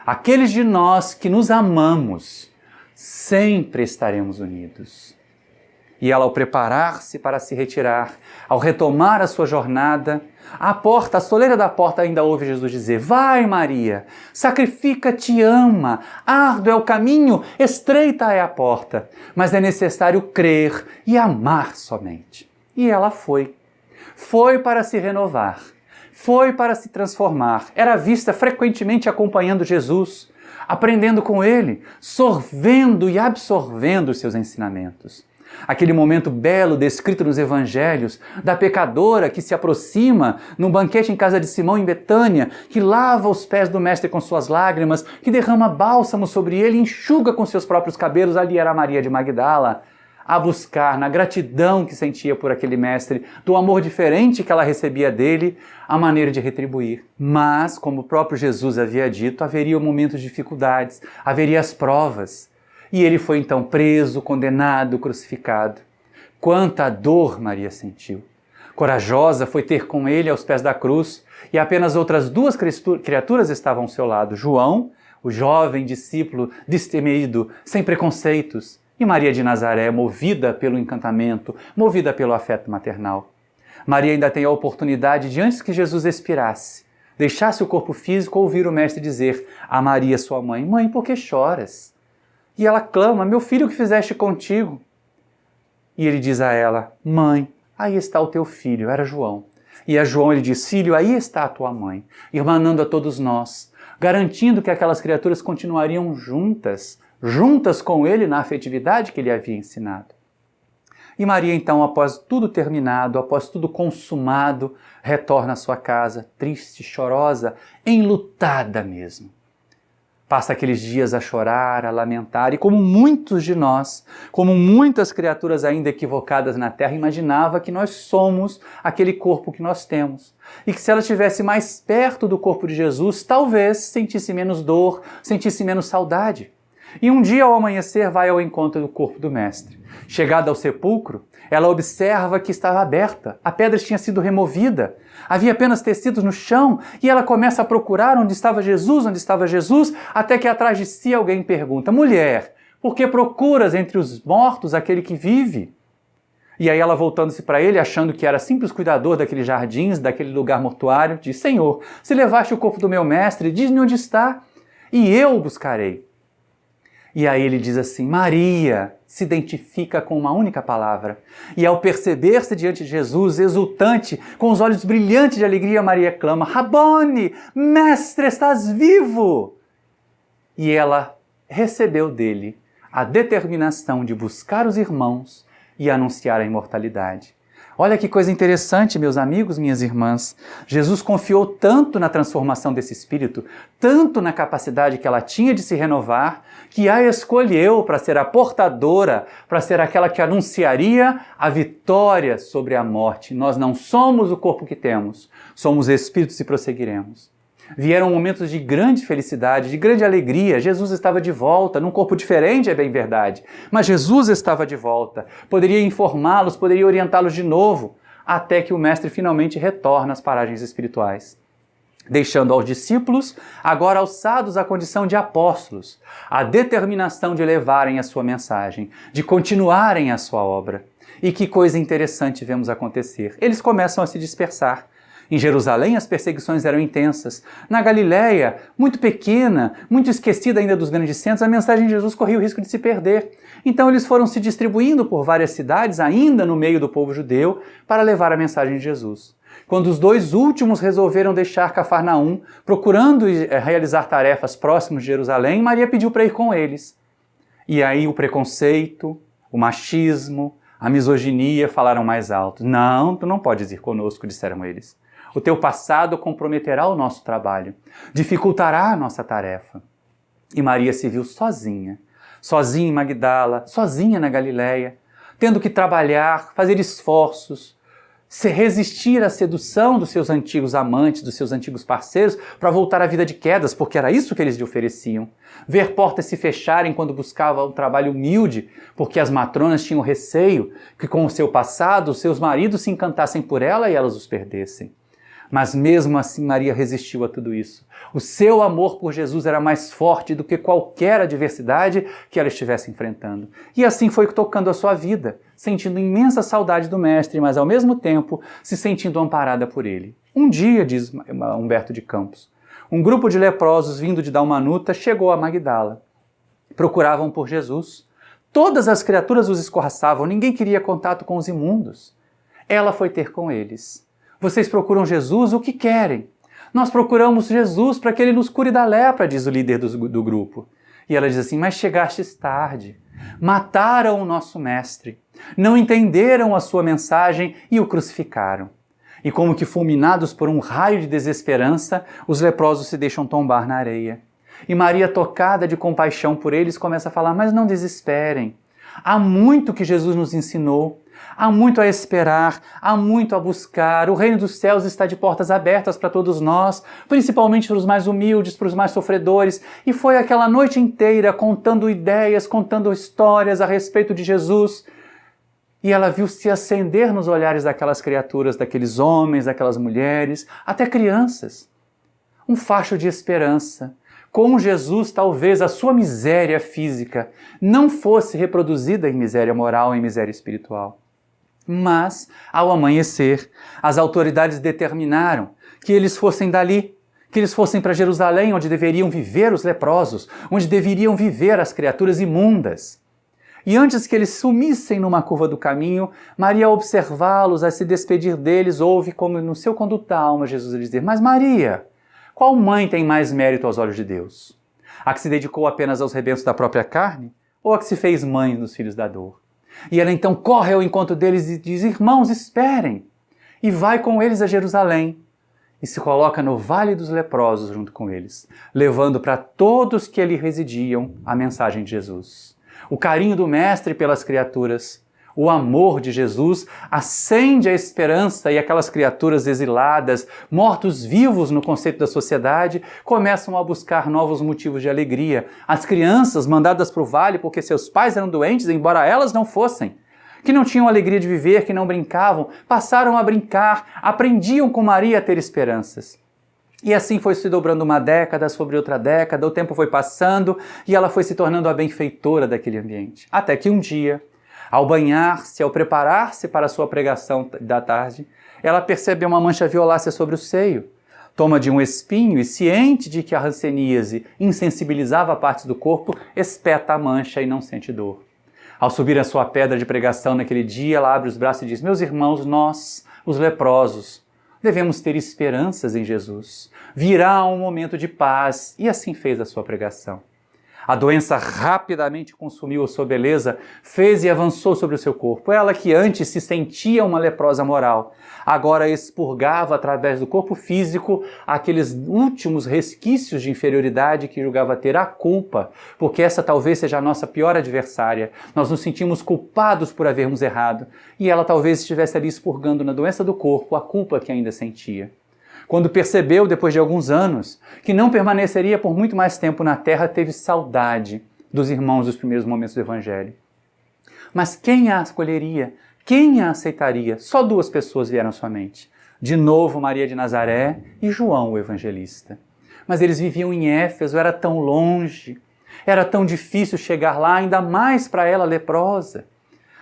aqueles de nós que nos amamos, sempre estaremos unidos. E ela, ao preparar-se para se retirar, ao retomar a sua jornada, a soleira da porta ainda ouve Jesus dizer: vai, Maria, sacrifica-te, ama, árduo é o caminho, estreita é a porta, mas é necessário crer e amar somente. E ela foi para se renovar, foi para se transformar, era vista frequentemente acompanhando Jesus, aprendendo com ele, sorvendo e absorvendo os seus ensinamentos. Aquele momento belo descrito nos evangelhos, da pecadora que se aproxima num banquete em casa de Simão em Betânia, que lava os pés do mestre com suas lágrimas, que derrama bálsamo sobre ele e enxuga com seus próprios cabelos. Ali era Maria de Magdala, a buscar, na gratidão que sentia por aquele mestre, do amor diferente que ela recebia dele, a maneira de retribuir. Mas, como o próprio Jesus havia dito, haveria momentos de dificuldades, haveria as provas. E ele foi então preso, condenado, crucificado. Quanta dor Maria sentiu! Corajosa foi ter com ele aos pés da cruz, e apenas outras duas criaturas estavam ao seu lado: João, o jovem discípulo destemido, sem preconceitos, e Maria de Nazaré, movida pelo encantamento, movida pelo afeto maternal. Maria ainda tem a oportunidade de, antes que Jesus expirasse, deixasse o corpo físico, ouvir o Mestre dizer a Maria, sua mãe: Mãe, por que choras? E ela clama: Meu filho, o que fizeste contigo? E ele diz a ela: Mãe, aí está o teu filho. Era João. E a João ele diz: Filho, aí está a tua mãe, irmanando a todos nós, garantindo que aquelas criaturas continuariam juntas com ele na afetividade que ele havia ensinado. E Maria então, após tudo terminado, após tudo consumado, retorna à sua casa, triste, chorosa, enlutada mesmo. Passa aqueles dias a chorar, a lamentar, e como muitos de nós, como muitas criaturas ainda equivocadas na Terra, imaginava que nós somos aquele corpo que nós temos. E que se ela estivesse mais perto do corpo de Jesus, talvez sentisse menos dor, sentisse menos saudade. E um dia ao amanhecer vai ao encontro do corpo do Mestre. Chegada ao sepulcro, ela observa que estava aberta, a pedra tinha sido removida, havia apenas tecidos no chão, e ela começa a procurar onde estava Jesus, até que atrás de si alguém pergunta: Mulher, por que procuras entre os mortos aquele que vive? E aí ela, voltando-se para ele, achando que era simples cuidador daqueles jardins, daquele lugar mortuário, diz: Senhor, se levaste o corpo do meu mestre, diz-me onde está, e eu o buscarei. E aí ele diz assim: Maria, se identifica com uma única palavra. E ao perceber-se diante de Jesus, exultante, com os olhos brilhantes de alegria, Maria clama: Rabone, mestre, estás vivo! E ela recebeu dele a determinação de buscar os irmãos e anunciar a imortalidade. Olha que coisa interessante, meus amigos, minhas irmãs. Jesus confiou tanto na transformação desse espírito, tanto na capacidade que ela tinha de se renovar, que a escolheu para ser a portadora, para ser aquela que anunciaria a vitória sobre a morte. Nós não somos o corpo que temos, somos espíritos e prosseguiremos. Vieram momentos de grande felicidade, de grande alegria. Jesus estava de volta, num corpo diferente, é bem verdade. Mas Jesus estava de volta. Poderia informá-los, poderia orientá-los de novo, até que o Mestre finalmente retorna às paragens espirituais, deixando aos discípulos, agora alçados à condição de apóstolos, a determinação de levarem a sua mensagem, de continuarem a sua obra. E que coisa interessante vemos acontecer. Eles começam a se dispersar. Em Jerusalém, as perseguições eram intensas. Na Galiléia, muito pequena, muito esquecida ainda dos grandes centros, a mensagem de Jesus corria o risco de se perder. Então eles foram se distribuindo por várias cidades, ainda no meio do povo judeu, para levar a mensagem de Jesus. Quando os dois últimos resolveram deixar Cafarnaum, procurando realizar tarefas próximas de Jerusalém, Maria pediu para ir com eles. E aí o preconceito, o machismo, a misoginia falaram mais alto. Não, tu não podes ir conosco, disseram eles. O teu passado comprometerá o nosso trabalho, dificultará a nossa tarefa. E Maria se viu sozinha em Magdala, sozinha na Galiléia, tendo que trabalhar, fazer esforços, se resistir à sedução dos seus antigos amantes, dos seus antigos parceiros, para voltar à vida de quedas, porque era isso que eles lhe ofereciam. Ver portas se fecharem quando buscava um trabalho humilde, porque as matronas tinham receio que com o seu passado os seus maridos se encantassem por ela e elas os perdessem. Mas mesmo assim Maria resistiu a tudo isso. O seu amor por Jesus era mais forte do que qualquer adversidade que ela estivesse enfrentando. E assim foi tocando a sua vida, sentindo imensa saudade do Mestre, mas ao mesmo tempo se sentindo amparada por ele. Um dia, diz Humberto de Campos, um grupo de leprosos vindo de Dalmanuta chegou a Magdala. Procuravam por Jesus. Todas as criaturas os escorraçavam, ninguém queria contato com os imundos. Ela foi ter com eles. Vocês procuram Jesus, o que querem? Nós procuramos Jesus para que ele nos cure da lepra, diz o líder do grupo. E ela diz assim: mas chegastes tarde. Mataram o nosso mestre. Não entenderam a sua mensagem e o crucificaram. E como que fulminados por um raio de desesperança, os leprosos se deixam tombar na areia. E Maria, tocada de compaixão por eles, começa a falar: mas não desesperem. Há muito que Jesus nos ensinou. Há muito a esperar, há muito a buscar. O reino dos céus está de portas abertas para todos nós, principalmente para os mais humildes, para os mais sofredores. E foi aquela noite inteira contando ideias, contando histórias a respeito de Jesus. E ela viu se acender nos olhares daquelas criaturas, daqueles homens, daquelas mulheres, até crianças. Um facho de esperança. Com Jesus, talvez a sua miséria física não fosse reproduzida em miséria moral, em miséria espiritual. Mas, ao amanhecer, as autoridades determinaram que eles fossem dali, que eles fossem para Jerusalém, onde deveriam viver os leprosos, onde deveriam viver as criaturas imundas. E antes que eles sumissem numa curva do caminho, Maria, ao observá-los, a se despedir deles, ouve como no seu conduto da alma Jesus lhe dizer: mas Maria, qual mãe tem mais mérito aos olhos de Deus? A que se dedicou apenas aos rebentos da própria carne? Ou a que se fez mãe dos filhos da dor? E ela então corre ao encontro deles e diz: irmãos, esperem! E vai com eles a Jerusalém. E se coloca no Vale dos Leprosos junto com eles, levando para todos que ali residiam a mensagem de Jesus. O carinho do Mestre pelas criaturas, o amor de Jesus acende a esperança, e aquelas criaturas exiladas, mortos-vivos no conceito da sociedade, começam a buscar novos motivos de alegria. As crianças mandadas para o vale porque seus pais eram doentes, embora elas não fossem, que não tinham alegria de viver, que não brincavam, passaram a brincar, aprendiam com Maria a ter esperanças. E assim foi se dobrando uma década sobre outra década, o tempo foi passando e ela foi se tornando a benfeitora daquele ambiente. Até que um dia, ao banhar-se, ao preparar-se para a sua pregação da tarde, ela percebe uma mancha violácea sobre o seio. Toma de um espinho e, ciente de que a hanseníase insensibilizava partes do corpo, espeta a mancha e não sente dor. Ao subir a sua pedra de pregação naquele dia, ela abre os braços e diz: meus irmãos, nós, os leprosos, devemos ter esperanças em Jesus. Virá um momento de paz, e assim fez a sua pregação. A doença rapidamente consumiu a sua beleza, fez e avançou sobre o seu corpo. Ela que antes se sentia uma leprosa moral, agora expurgava através do corpo físico aqueles últimos resquícios de inferioridade que julgava ter a culpa, porque essa talvez seja a nossa pior adversária. Nós nos sentimos culpados por havermos errado, e ela talvez estivesse ali expurgando na doença do corpo a culpa que ainda sentia. Quando percebeu, depois de alguns anos, que não permaneceria por muito mais tempo na terra, teve saudade dos irmãos dos primeiros momentos do Evangelho. Mas quem a acolheria? Quem a aceitaria? Só duas pessoas vieram à sua mente. De novo, Maria de Nazaré e João, o evangelista. Mas eles viviam em Éfeso, era tão longe, era tão difícil chegar lá, ainda mais para ela leprosa.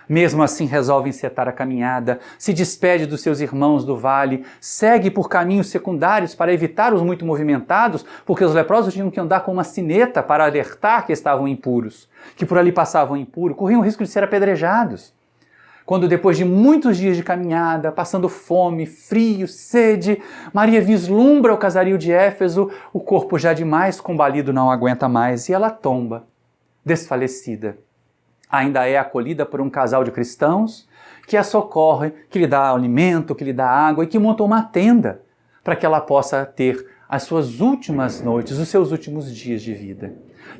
Mesmo assim, resolve encetar a caminhada, se despede dos seus irmãos do vale, segue por caminhos secundários para evitar os muito movimentados, porque os leprosos tinham que andar com uma sineta para alertar que estavam impuros, que por ali passavam impuros, corriam o risco de ser apedrejados. Quando, depois de muitos dias de caminhada, passando fome, frio, sede, Maria vislumbra o casario de Éfeso, o corpo já demais combalido não aguenta mais, e ela tomba, desfalecida. Ainda é acolhida por um casal de cristãos que a socorre, que lhe dá alimento, que lhe dá água e que monta uma tenda para que ela possa ter as suas últimas noites, os seus últimos dias de vida.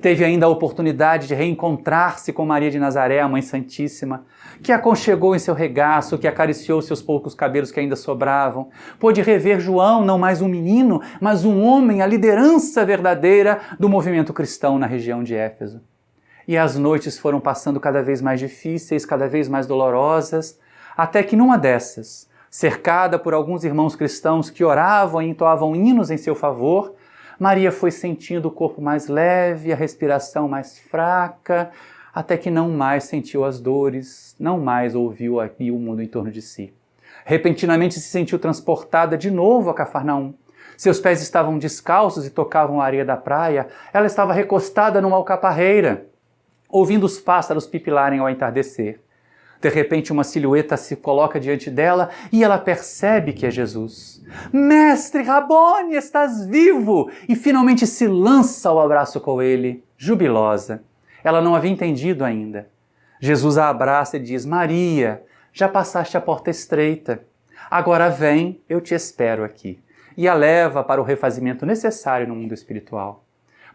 Teve ainda a oportunidade de reencontrar-se com Maria de Nazaré, a Mãe Santíssima, que a aconchegou em seu regaço, que acariciou seus poucos cabelos que ainda sobravam. Pôde rever João, não mais um menino, mas um homem, a liderança verdadeira do movimento cristão na região de Éfeso. E as noites foram passando cada vez mais difíceis, cada vez mais dolorosas, até que numa dessas, cercada por alguns irmãos cristãos que oravam e entoavam hinos em seu favor, Maria foi sentindo o corpo mais leve, a respiração mais fraca, até que não mais sentiu as dores, não mais ouviu aqui o mundo em torno de si. Repentinamente se sentiu transportada de novo a Cafarnaum. Seus pés estavam descalços e tocavam a areia da praia. Ela estava recostada numa alcaparreira, ouvindo os pássaros pipilarem ao entardecer. De repente, uma silhueta se coloca diante dela e ela percebe que é Jesus. Mestre Rabone, estás vivo! E finalmente se lança ao abraço com ele, jubilosa. Ela não havia entendido ainda. Jesus a abraça e diz: Maria, já passaste a porta estreita. Agora vem, eu te espero aqui. E a leva para o refazimento necessário no mundo espiritual,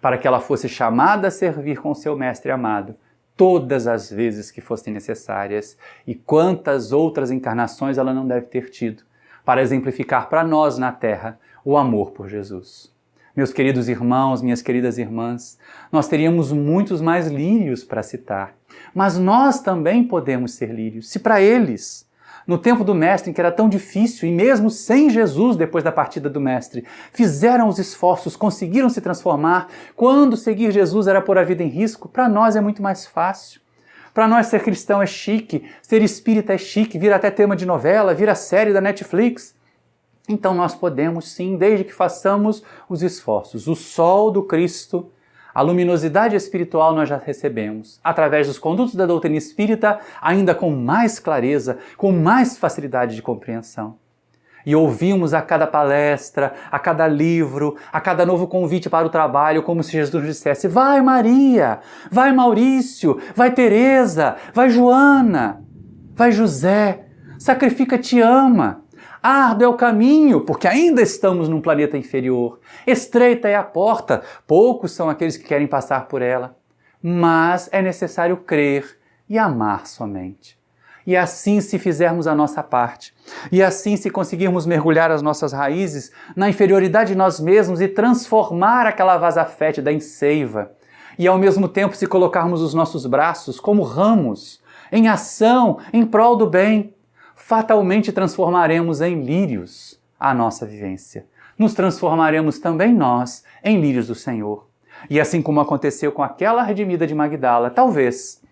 para que ela fosse chamada a servir com seu mestre amado todas as vezes que fossem necessárias, e quantas outras encarnações ela não deve ter tido, para exemplificar para nós na Terra o amor por Jesus. Meus queridos irmãos, minhas queridas irmãs, nós teríamos muitos mais lírios para citar, mas nós também podemos ser lírios, se para eles, no tempo do Mestre, em que era tão difícil, e mesmo sem Jesus, depois da partida do Mestre, fizeram os esforços, conseguiram se transformar, quando seguir Jesus era pôr a vida em risco, para nós é muito mais fácil. Para nós ser cristão é chique, ser espírita é chique, vira até tema de novela, vira série da Netflix. Então nós podemos sim, desde que façamos os esforços. O sol do Cristo, a luminosidade espiritual nós já recebemos, através dos condutos da doutrina espírita, ainda com mais clareza, com mais facilidade de compreensão. E ouvimos a cada palestra, a cada livro, a cada novo convite para o trabalho, como se Jesus dissesse: vai Maria, vai Maurício, vai Teresa, vai Joana, vai José, sacrifica te ama. Árduo é o caminho, porque ainda estamos num planeta inferior. Estreita é a porta, poucos são aqueles que querem passar por ela. Mas é necessário crer e amar somente. E assim, se fizermos a nossa parte, e assim, se conseguirmos mergulhar as nossas raízes na inferioridade de nós mesmos e transformar aquela vasa fétida em seiva, e ao mesmo tempo se colocarmos os nossos braços como ramos, em ação, em prol do bem, fatalmente transformaremos em lírios a nossa vivência. Nos transformaremos também nós em lírios do Senhor. E assim como aconteceu com aquela redimida de Magdala, talvez,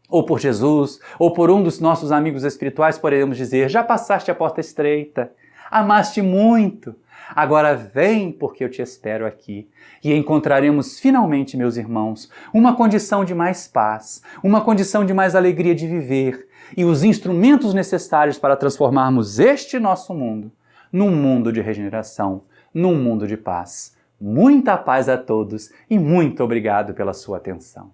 ou por Jesus, ou por um dos nossos amigos espirituais, poderemos dizer: já passaste a porta estreita, amaste muito, agora vem porque eu te espero aqui. E encontraremos finalmente, meus irmãos, uma condição de mais paz, uma condição de mais alegria de viver, e os instrumentos necessários para transformarmos este nosso mundo num mundo de regeneração, num mundo de paz. Muita paz a todos e muito obrigado pela sua atenção.